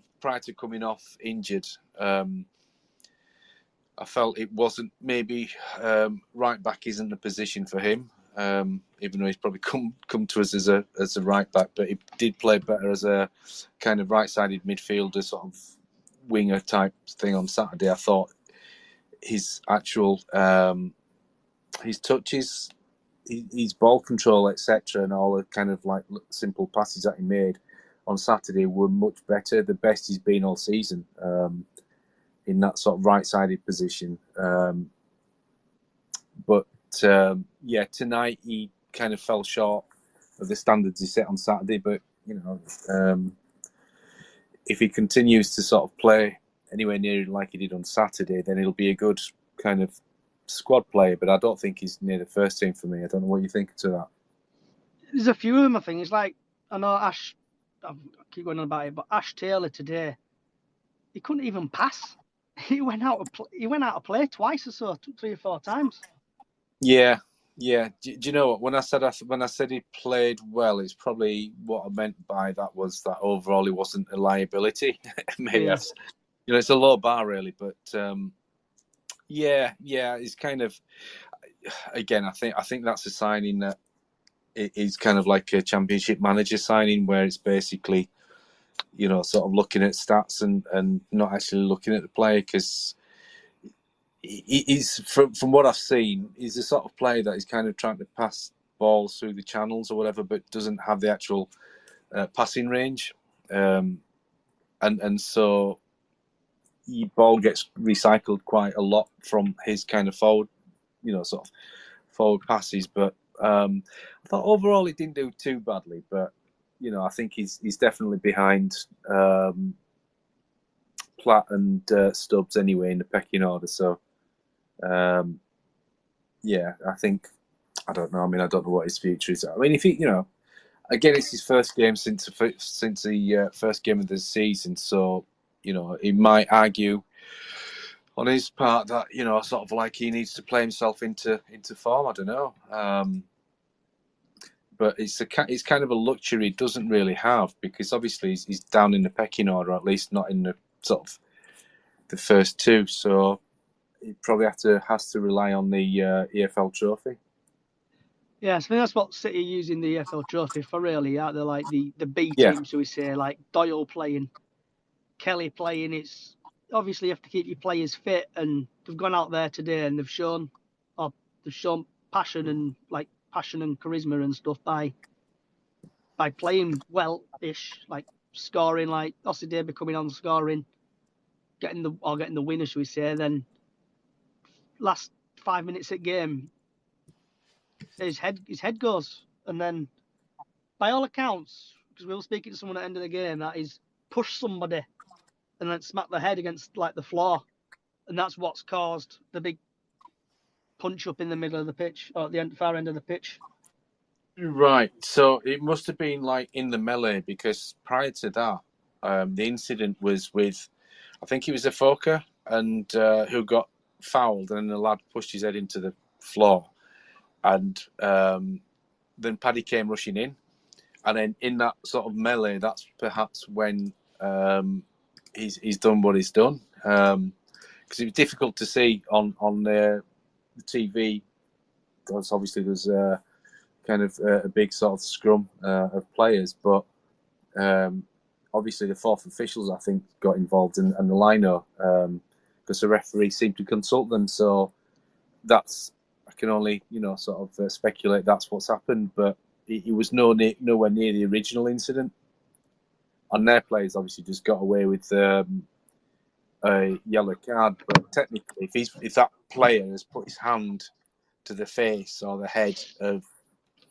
coming off injured, I felt it wasn't maybe right back isn't the position for him. Even though he's probably come to us as a right back, but he did play better as a kind of right-sided midfielder, sort of winger type thing on Saturday. I thought his actual his touches, his ball control, etc., and all the kind of like simple passes that he made on Saturday were much better. The best he's been all season in that sort of right-sided position. But tonight he kind of fell short of the standards he set on Saturday. But if he continues to sort of play anywhere near like he did on Saturday, then he'll be a good kind of squad player. But I don't think he's near the first team for me. I don't know what you think to that. There's a few of them, I think. It's like, I know Ash, I keep going on about it, but Ash Taylor today, he couldn't even pass. He went out of play twice or so, 3 or 4 times. Yeah. Do you know what? When I said he played well, it's probably what I meant by that was that overall he wasn't a liability. Maybe it's a low bar really, but it's kind of, again, I think that's a signing that is kind of like a championship manager signing where it's basically, sort of looking at stats and not actually looking at the player, because he's from what I've seen, he's the sort of player that is kind of trying to pass balls through the channels or whatever, but doesn't have the actual passing range, and so the ball gets recycled quite a lot from his kind of forward, sort of forward passes. But I thought overall he didn't do too badly, but I think he's definitely behind Platt and Stubbs anyway in the pecking order. So. I think, I don't know. I mean, I don't know what his future is. I mean, if he, again, it's his first game since the first game of the season. So, he might argue on his part that, sort of like he needs to play himself into form. I don't know. But it's kind of a luxury he doesn't really have, because obviously he's down in the pecking order, at least not in the sort of the first two. So, he probably has to rely on the EFL trophy. Yeah, so I think that's what City are using the EFL trophy for, really. They're like the B team, so we say, like Doyle playing, Kelly playing. It's obviously you have to keep your players fit, and they've gone out there today and they've shown passion and charisma and stuff by playing well-ish, like scoring, like Osadebe coming on scoring, getting the winner, should we say? Then last 5 minutes of game, his head goes, and then by all accounts, because we were speaking to someone at the end of the game, that is push somebody and then smack their head against like the floor. and that's what's caused the big punch up in the middle of the pitch, or at the far end of the pitch. Right. So it must have been like in the melee, because prior to that, the incident was with, I think it was a Foka, and who got fouled, and the lad pushed his head into the floor, and then Paddy came rushing in, and then in that sort of melee, that's perhaps when he's done what he's done, because it was difficult to see on the TV, because obviously there's kind of a big sort of scrum of players, but obviously the fourth officials, I think, got involved, and the lino, because the referee seemed to consult them. So that's, I can only sort of speculate that's what's happened, but it was nowhere near the original incident. And their players obviously just got away with a yellow card, but technically, if that player has put his hand to the face or the head of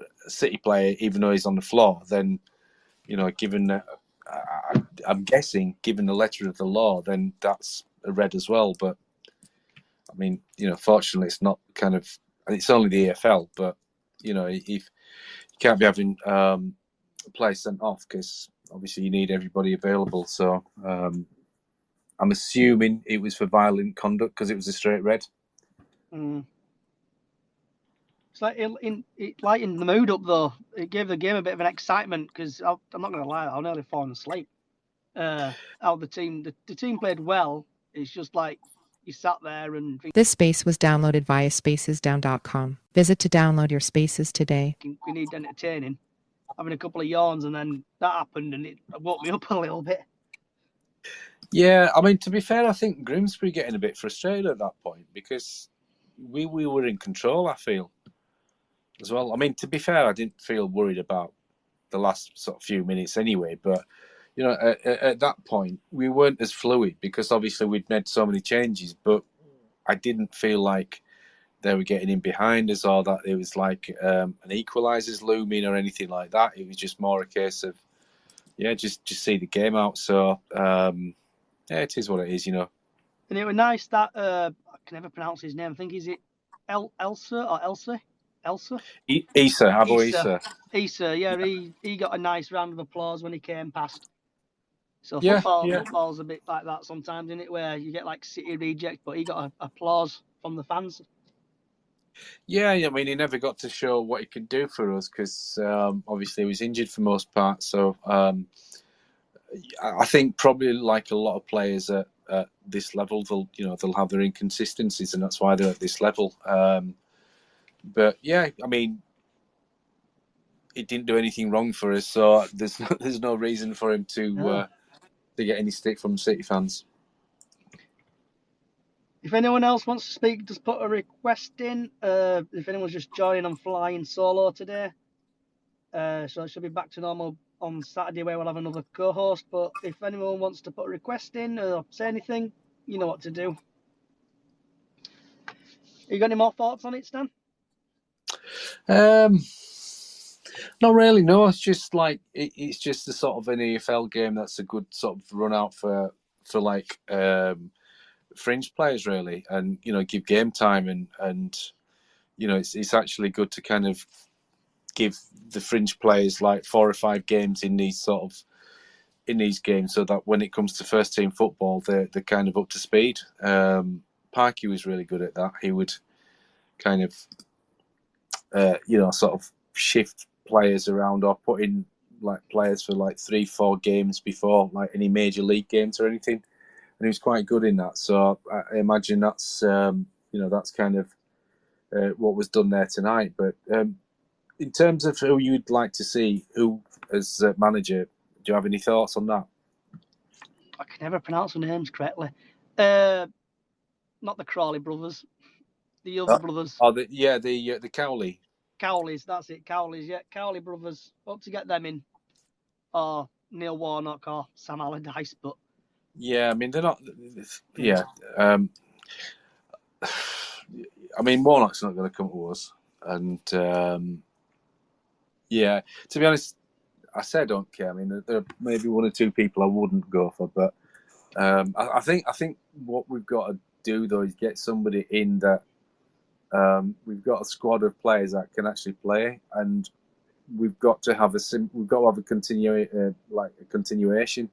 a City player, even though he's on the floor, then given I'm guessing, given the letter of the law, then that's a red as well. But I mean, fortunately, it's not kind of, and it's only the EFL, but if you can't be having players sent off, because obviously you need everybody available. So I'm assuming it was for violent conduct, because it was a straight red. Mm. It's like it lightened the mood up, though. It gave the game a bit of an excitement, because I'm not going to lie, I've nearly fallen asleep. How the team played well. It's just like you sat there and This space was downloaded via spacesdown.com. Visit to download your spaces today. we need entertaining. Having a couple of yawns, and then that happened, and it woke me up a little bit. Yeah, I mean, to be fair, I think Grimsby getting a bit frustrated at that point, because we were in control, I feel, as well. I mean, to be fair, I didn't feel worried about the last sort of few minutes anyway, but at that point we weren't as fluid, because obviously we'd made so many changes, but I didn't feel like they were getting in behind us, or that it was like an equaliser's looming or anything like that. It was just more a case of just see the game out. So it is what it is, And it was nice that I can never pronounce his name. I think is it Elsa or Elsa? Issa, Abu Issa. Issa, yeah, he got a nice round of applause when he came past. So Yeah. football's a bit like that sometimes, isn't it? Where you get like City reject, but he got applause from the fans. Yeah, I mean, he never got to show what he could do for us, because obviously he was injured for most part. So I think probably like a lot of players at this level, they'll have their inconsistencies, and that's why they're at this level. But yeah, I mean, he didn't do anything wrong for us, so there's no reason for him to get any stick from City fans. If anyone else wants to speak, just put a request in. If anyone's just joining, I'm flying solo today. So I should be back to normal on Saturday, where we'll have another co-host. But if anyone wants to put a request in or say anything, you know what to do. You got any more thoughts on it, Stan? Not really, no. It's just like it's just a sort of an EFL game that's a good sort of run out for like fringe players, really, and give game time, and it's actually good to kind of give the fringe players like 4 or 5 games in these games, so that when it comes to first team football, they're kind of up to speed. Parky was really good at that. He would kind of sort of shift players around, or put in like players for like 3-4 games before like any major league games or anything, and he was quite good in that. So I imagine that's that's kind of what was done there tonight. But in terms of who you'd like to see who as manager, do you have any thoughts on that? I can never pronounce the names correctly. Not the Crawley brothers, the other brothers. Oh, the Cowley. Cowleys, that's it. Cowleys, yeah. Cowley brothers. Hope to get them in. Or Neil Warnock or Sam Allardyce, but yeah, I mean they're not. Yeah, I mean Warnock's not going to come to us, and yeah, to be honest, I say I don't care. I mean there are maybe 1 or 2 people I wouldn't go for, but I think what we've got to do though is get somebody in that we've got a squad of players that can actually play, and we've got to have a continuation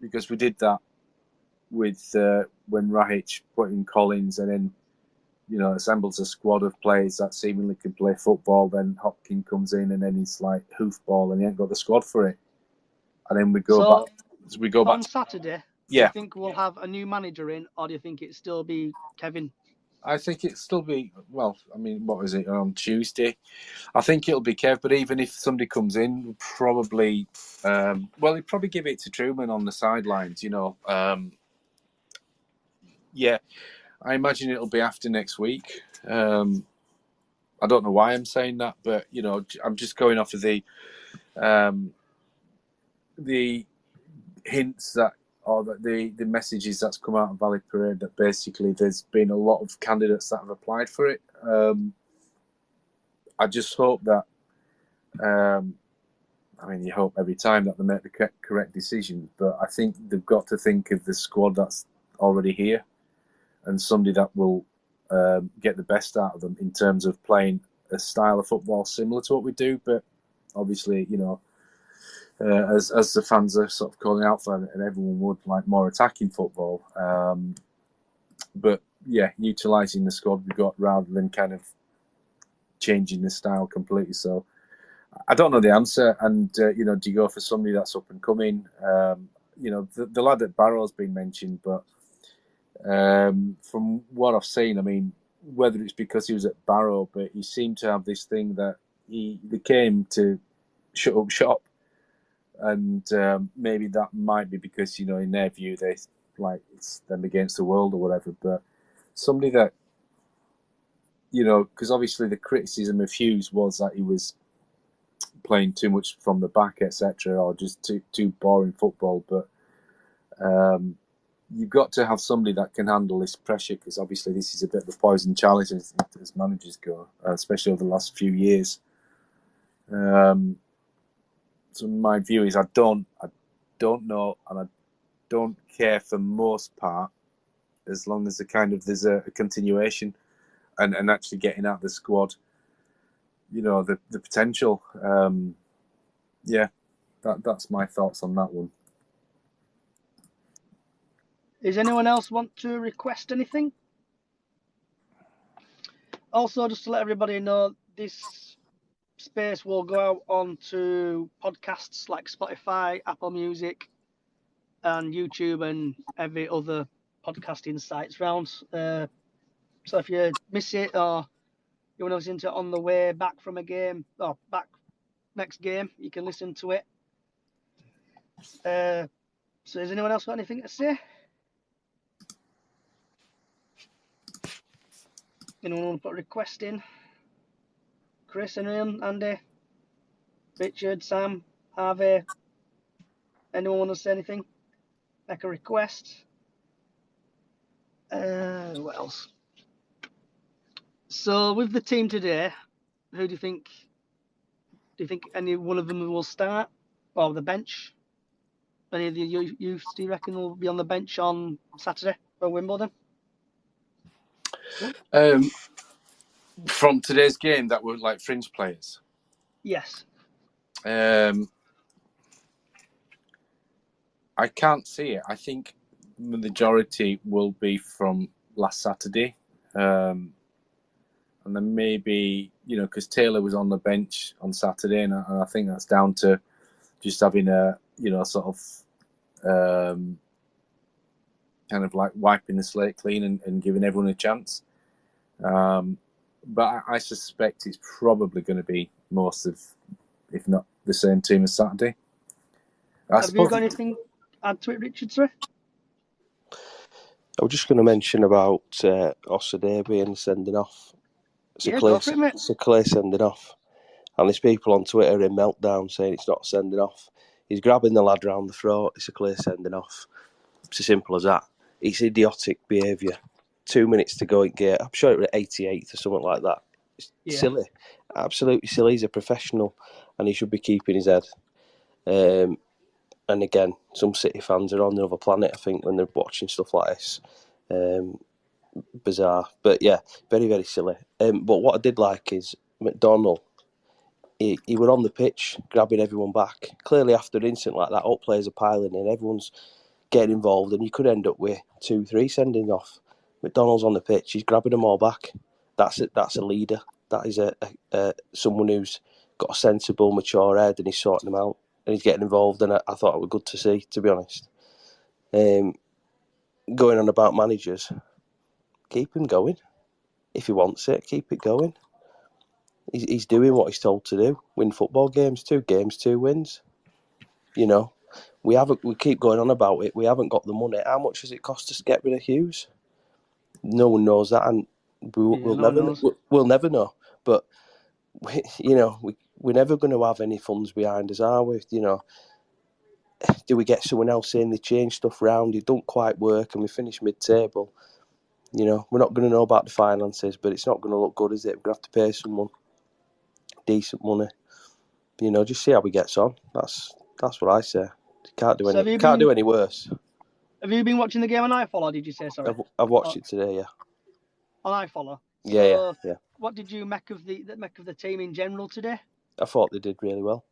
because we did that with when Rahic put in Collins and then assembles a squad of players that seemingly can play football. Then Hopkins comes in and then he's like hoofball and he ain't got the squad for it. And then we go back. We go back on Saturday. Yeah. Do you think we'll have a new manager in, or do you think it'll still be Kevin? I think it'll still be, well, I mean, what was it, on Tuesday? I think it'll be Kev, but even if somebody comes in, we'll probably, he'd probably give it to Truman on the sidelines, Yeah, I imagine it'll be after next week. I don't know why I'm saying that, but, I'm just going off of the hints that, or the messages that's come out of Valley Parade that basically there's been a lot of candidates that have applied for it. I just hope that, you hope every time that they make the correct decision, but I think they've got to think of the squad that's already here and somebody that will get the best out of them in terms of playing a style of football similar to what we do, but obviously, as the fans are sort of calling out for, and everyone would like more attacking football. But yeah, utilising the squad we've got rather than kind of changing the style completely. So I don't know the answer. And, do you go for somebody that's up and coming? The lad at Barrow's been mentioned, but from what I've seen, whether it's because he was at Barrow, but he seemed to have this thing that they came to shut up shop. And maybe that might be because, in their view, they like it's them against the world or whatever. But somebody that, because obviously the criticism of Hughes was that he was playing too much from the back, etc., or just too boring football. But you've got to have somebody that can handle this pressure, because obviously this is a bit of a poison challenge as managers go, especially over the last few years. So my view is I don't know, and I don't care for most part, as long as there's a continuation and actually getting out the squad, the potential. That's my thoughts on that one. Does anyone else want to request anything? Also, just to let everybody know, this space will go out onto podcasts like Spotify, Apple Music, and YouTube, and every other podcasting sites round. So if you miss it, or you want to listen to it on the way back from a game, or back next game, you can listen to it. So has anyone else got anything to say? Anyone want to put a request in? Chris, anyone? Andy? Richard? Sam? Harvey? Anyone want to say anything? Make a request? What else? So with the team today, who do you think? Do you think any one of them will start, or the bench? Any of the youths, do you reckon, will be on the bench on Saturday for Wimbledon? From today's game, that were like fringe players. Yes. I can't see it. I think the majority will be from last Saturday. And then maybe, because Taylor was on the bench on Saturday, and I think that's down to just having a, sort of kind of like wiping the slate clean and giving everyone a chance. But I suspect it's probably going to be most of, if not the same team as Saturday. Have you got anything to add to it, Richard, sir? I was just going to mention about Ossadeh being sending off. Go for it, mate. It's a clear sending off. And there's people on Twitter in meltdown saying it's not sending off. He's grabbing the lad round the throat. It's a clear sending off. It's as simple as that. It's idiotic behaviour. 2 minutes to go in game. I'm sure it was 88th or something like that. It's silly. Absolutely silly. He's a professional and he should be keeping his head. And again, some City fans are on another planet, I think, when they're watching stuff like this. Bizarre, but yeah, very, very silly. But what I did like is McDonnell. He were on the pitch, grabbing everyone back. Clearly, after an incident like that, up players are piling in, everyone's getting involved, and you could end up with 2-3 sending off. McDonnell's on the pitch, he's grabbing them all back. That's it. That's a leader. That is a someone who's got a sensible, mature head, and he's sorting them out, and he's getting involved. And I thought it was good to see, to be honest. Going on about managers, keep him going. If he wants it, keep it going. He's doing what he's told to do. Win football games, 2 games, 2 wins. You know, we keep going on about it. We haven't got the money. How much does it cost us to get rid of Hughes? No one knows that, and we'll never know. But we're never going to have any funds behind us, are we? You know, do we get someone else in? They change stuff around. It don't quite work, and we finish mid-table. You know, we're not going to know about the finances, but it's not going to look good, is it? We're going to have to pay someone decent money. You know, just see how we gets on. That's what I say. Can't do any worse. Have you been watching the game on iFollow? Did you say sorry? I've watched it today. Yeah. On iFollow. Yeah. What did you make of the team in general today? I thought they did really well.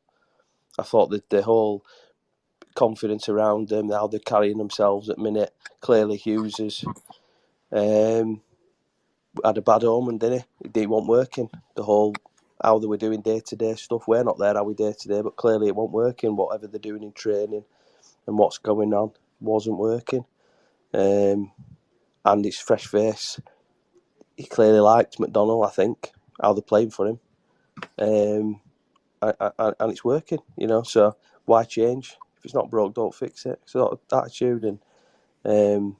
I thought that the whole confidence around them, how they're carrying themselves at the minute. Clearly, Hughes has had a bad omen, didn't he? It wasn't working. The whole how they were doing day-to-day stuff. We're not there, are we, day-to-day? But clearly it wasn't working. Whatever they're doing in training and what's going on wasn't working. And it's fresh face. He clearly liked McDonnell, I think, how they're playing for him. And it's working, you know. So why change? If it's not broke, don't fix it. So that attitude, and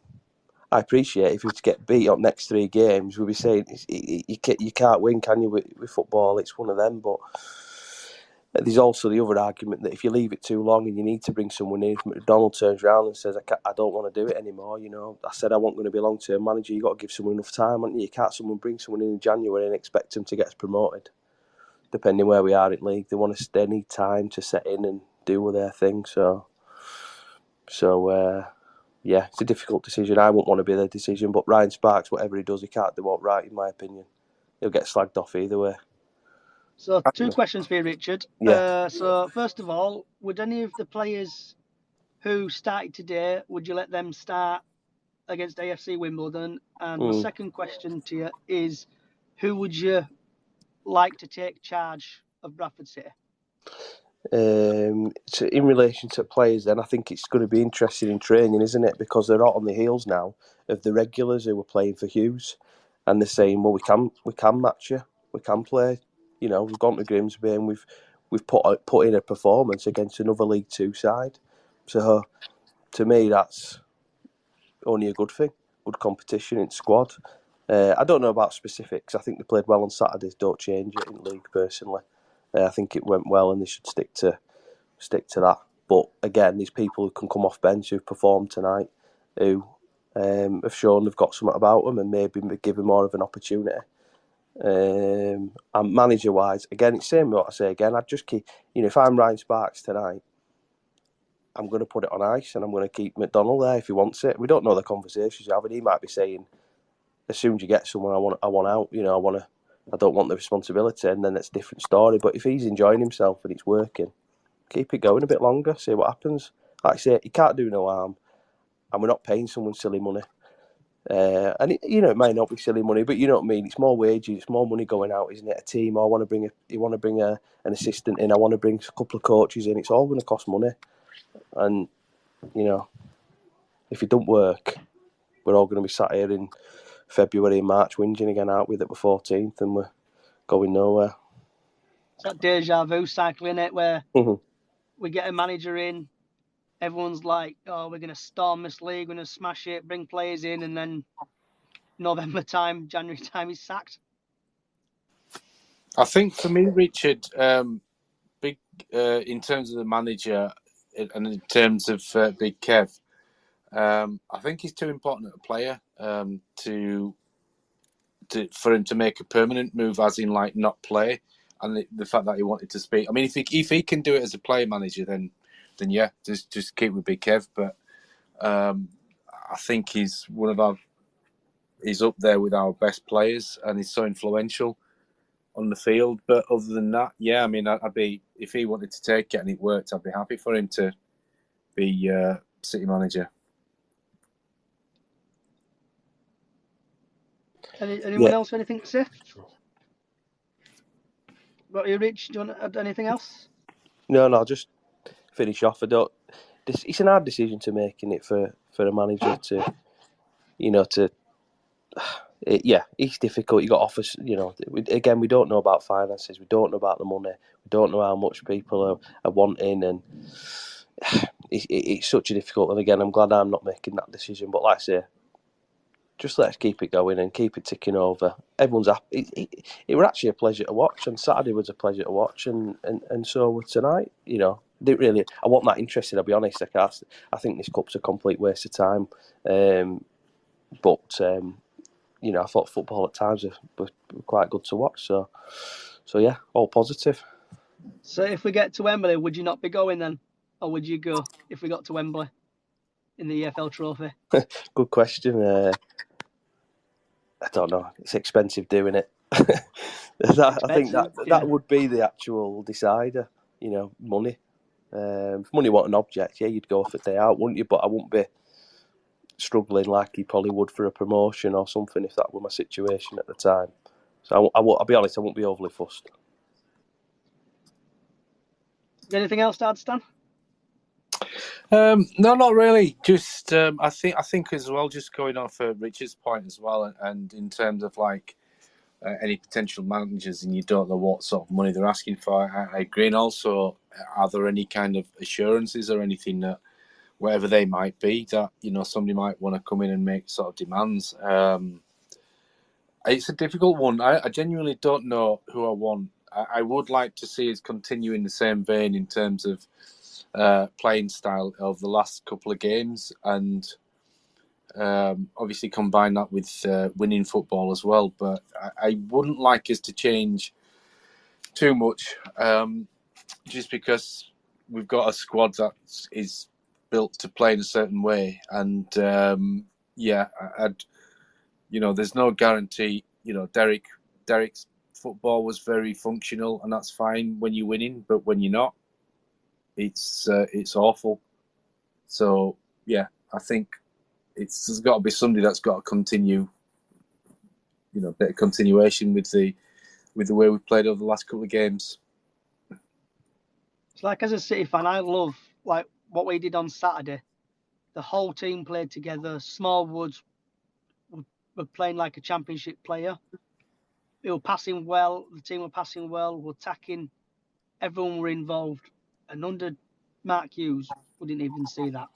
I appreciate if you were to get beat up next 3 games, we'll be saying you can't win, can you, with football? It's one of them. But there's also the other argument that if you leave it too long and you need to bring someone in, if McDonnell turns around and says, I don't want to do it anymore, you know, I said I wasn't going to be a long-term manager, you've got to give someone enough time, haven't you? You can't bring someone in January and expect them to get us promoted, depending where we are in league. They need time to set in and do their thing. So yeah, it's a difficult decision. I wouldn't want to be their decision, but Ryan Sparks, whatever he does, he can't do what right, in my opinion. He'll get slagged off either way. So 2 questions for you, Richard. Yeah. So first of all, would any of the players who started today, would you let them start against AFC Wimbledon? And my second question to you is, who would you like to take charge of Bradford City? So in relation to players, then I think it's going to be interesting in training, isn't it? Because they're hot on the heels now of the regulars who were playing for Hughes, and they're saying, "Well, we can match you, we can play." You know, we've gone to Grimsby and we've put in a performance against another League Two side. So to me, that's only a good thing. Good competition in squad. I don't know about specifics. I think they played well on Saturdays. Don't change it in league personally. I think it went well, and they should stick to that. But again, there's people who can come off bench who've performed tonight, who have shown they've got something about them, and maybe given more of an opportunity. And manager-wise, again, it's the same what I say again. I'd just keep, if I'm Ryan Sparks tonight, I'm going to put it on ice, and I'm going to keep McDonnell there if he wants it. We don't know the conversations he's having. He might be saying, as soon as you get someone, I want out. I don't want the responsibility, and then it's a different story. But if he's enjoying himself and it's working, keep it going a bit longer, see what happens. Like I say, he can't do no harm, and we're not paying someone silly money. And it might not be silly money, but you know what I mean. It's more wages, it's more money going out, isn't it? A team. I want to bring an assistant in. I want to bring a couple of coaches in. It's all going to cost money, and if it don't work, we're all going to be sat here in February and March whinging again, aren't we? That we're 14th and we're going nowhere. It's that deja vu cycle, isn't it, where we get a manager in, everyone's like, oh, we're going to storm this league, we're going to smash it, bring players in, and then November time, January time, he's sacked. I think for me, Richard, big in terms of the manager and in terms of Big Kev, I think he's too important a player for him to make a permanent move, as in like not play, and the fact that he wanted to speak. I mean, if he can do it as a player manager, then yeah, just keep with Big Kev. But I think he's one of our he's up there with our best players and he's so influential on the field. But other than that, yeah, I mean, I'd be, if he wanted to take it and it worked, I'd be happy for him to be City manager. Anyone else anything to say? What you, Rich? Do you want to add anything else? No, I'll just finish off. It's an hard decision to make, isn't it, for a manager to, it's difficult. You got offers, again, we don't know about finances, we don't know about the money, we don't know how much people are wanting, and it's such a difficult. And again, I'm glad I'm not making that decision. But like I say, just let's keep it going and keep it ticking over. Everyone's happy. It was actually a pleasure to watch, and Saturday was a pleasure to watch, and so was tonight. Didn't really. I wasn't that interested. I'll be honest. I think this cup's a complete waste of time. But I thought football at times was quite good to watch. So yeah, all positive. So if we get to Wembley, would you not be going then, or would you go if we got to Wembley in the EFL Trophy? Good question. I don't know. It's expensive doing it. I think that would be the actual decider. Money. If money wasn't an object, yeah, you'd go for a day out, wouldn't you? But I wouldn't be struggling like you probably would for a promotion or something if that were my situation at the time. So I'll be honest, I won't be overly fussed. Anything else to add, Stan? No, not really. Just I think as well. Just going on for Richard's point as well, and in terms of like any potential managers, and you don't know what sort of money they're asking for. I agree. And also, are there any kind of assurances or anything that, whatever they might be, that somebody might want to come in and make sort of demands? It's a difficult one. I genuinely don't know who I want. I would like to see us continue in the same vein in terms of playing style of the last couple of games, and obviously combine that with winning football as well. But I wouldn't like us to change too much, just because we've got a squad that is built to play in a certain way, and there's no guarantee. Derek's football was very functional, and that's fine when you're winning, but when you're not, it's awful. So yeah, I think there's got to be somebody that's got to continue, a bit of continuation with the way we played over the last couple of games. It's like, as a City fan, I love like what we did on Saturday. The whole team played together. Smallwoods were playing like a championship player. We were passing well. The team were passing well. We're attacking. Everyone were involved. And under Mark Hughes, we didn't even see that.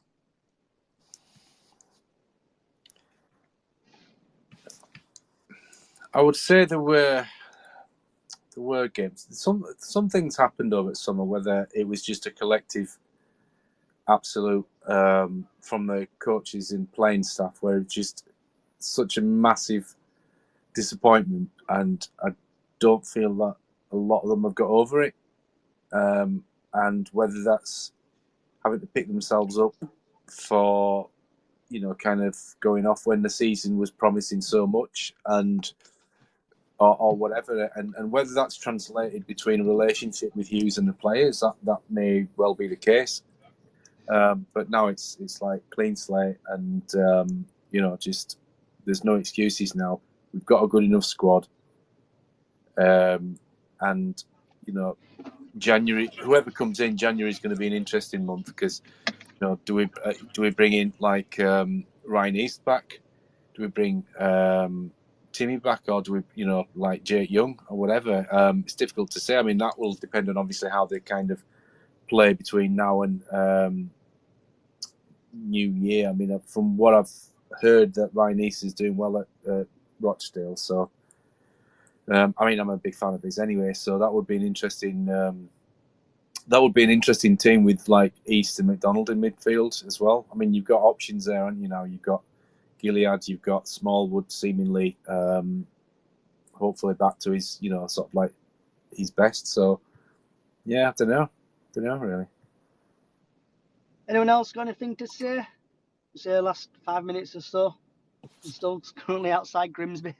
I would say there were games. Some things happened over summer, whether it was just a collective absolute from the coaches and playing staff, where it was just such a massive disappointment, and I don't feel that a lot of them have got over it. And whether that's having to pick themselves up for, kind of going off when the season was promising so much, and or whatever, and whether that's translated between a relationship with Hughes and the players, that may well be the case. But now it's like clean slate, and just there's no excuses now. We've got a good enough squad, and January, whoever comes in, January is going to be an interesting month, because do we bring in like Ryan East back? Do we bring Timmy back, or do we like Jake Young or whatever? It's difficult to say. I mean, that will depend on obviously how they kind of play between now and New Year. I mean, from what I've heard, that Ryan East is doing well at Rochdale, so I'm a big fan of his anyway, so that would be an interesting team with like East and McDonald in midfield as well. I mean, you've got options there, and you've got Gilead, you've got Smallwood, seemingly hopefully back to his sort of like his best. So yeah, I don't know really. Anyone else got anything to say? Say last 5 minutes or so. I'm still currently outside Grimsby.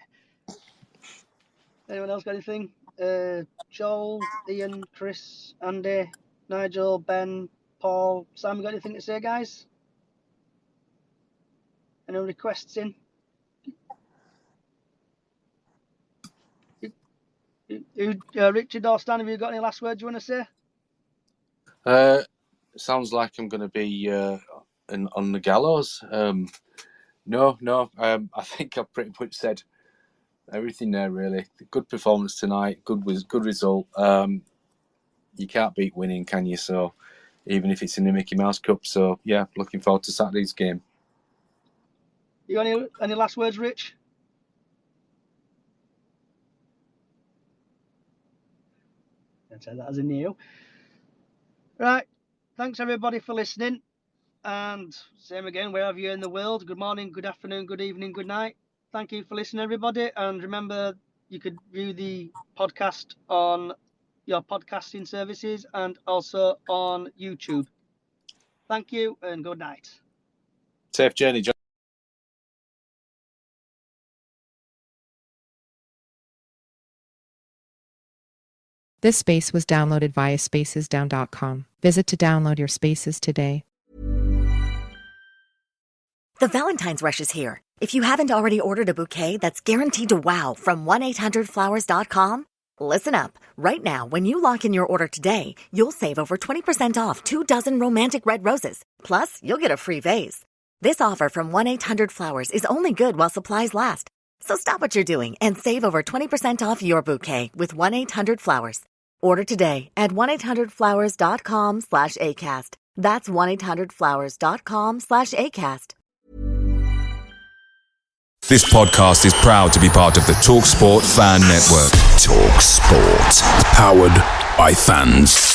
Anyone else got anything? Joel, Ian, Chris, Andy, Nigel, Ben, Paul, Sam, got anything to say, guys? Any requests in? Richard or Stan, have you got any last words you want to say? Sounds like I'm going to be on the gallows. No. I think I've pretty much said everything there. Really, good performance tonight. Good result. You can't beat winning, can you? So, even if it's in the Mickey Mouse Cup. So, yeah, looking forward to Saturday's game. You got any last words, Rich? I'd say that as a new. Right. Thanks everybody for listening. And same again, wherever you're in the world. Good morning, good afternoon, good evening, good night. Thank you for listening, everybody. And remember, you could view the podcast on your podcasting services and also on YouTube. Thank you and good night. Safe journey, John. This space was downloaded via spacesdown.com. Visit to download your spaces today. The Valentine's Rush is here. If you haven't already ordered a bouquet that's guaranteed to wow from 1-800-Flowers.com, listen up. Right now, when you lock in your order today, you'll save over 20% off 2 dozen romantic red roses. Plus, you'll get a free vase. This offer from 1-800-Flowers is only good while supplies last. So stop what you're doing and save over 20% off your bouquet with 1-800-Flowers. Order today at 1-800-Flowers.com/ACAST. That's 1-800-Flowers.com/ACAST. This podcast is proud to be part of the TalkSport Fan Network. TalkSport. Powered by fans.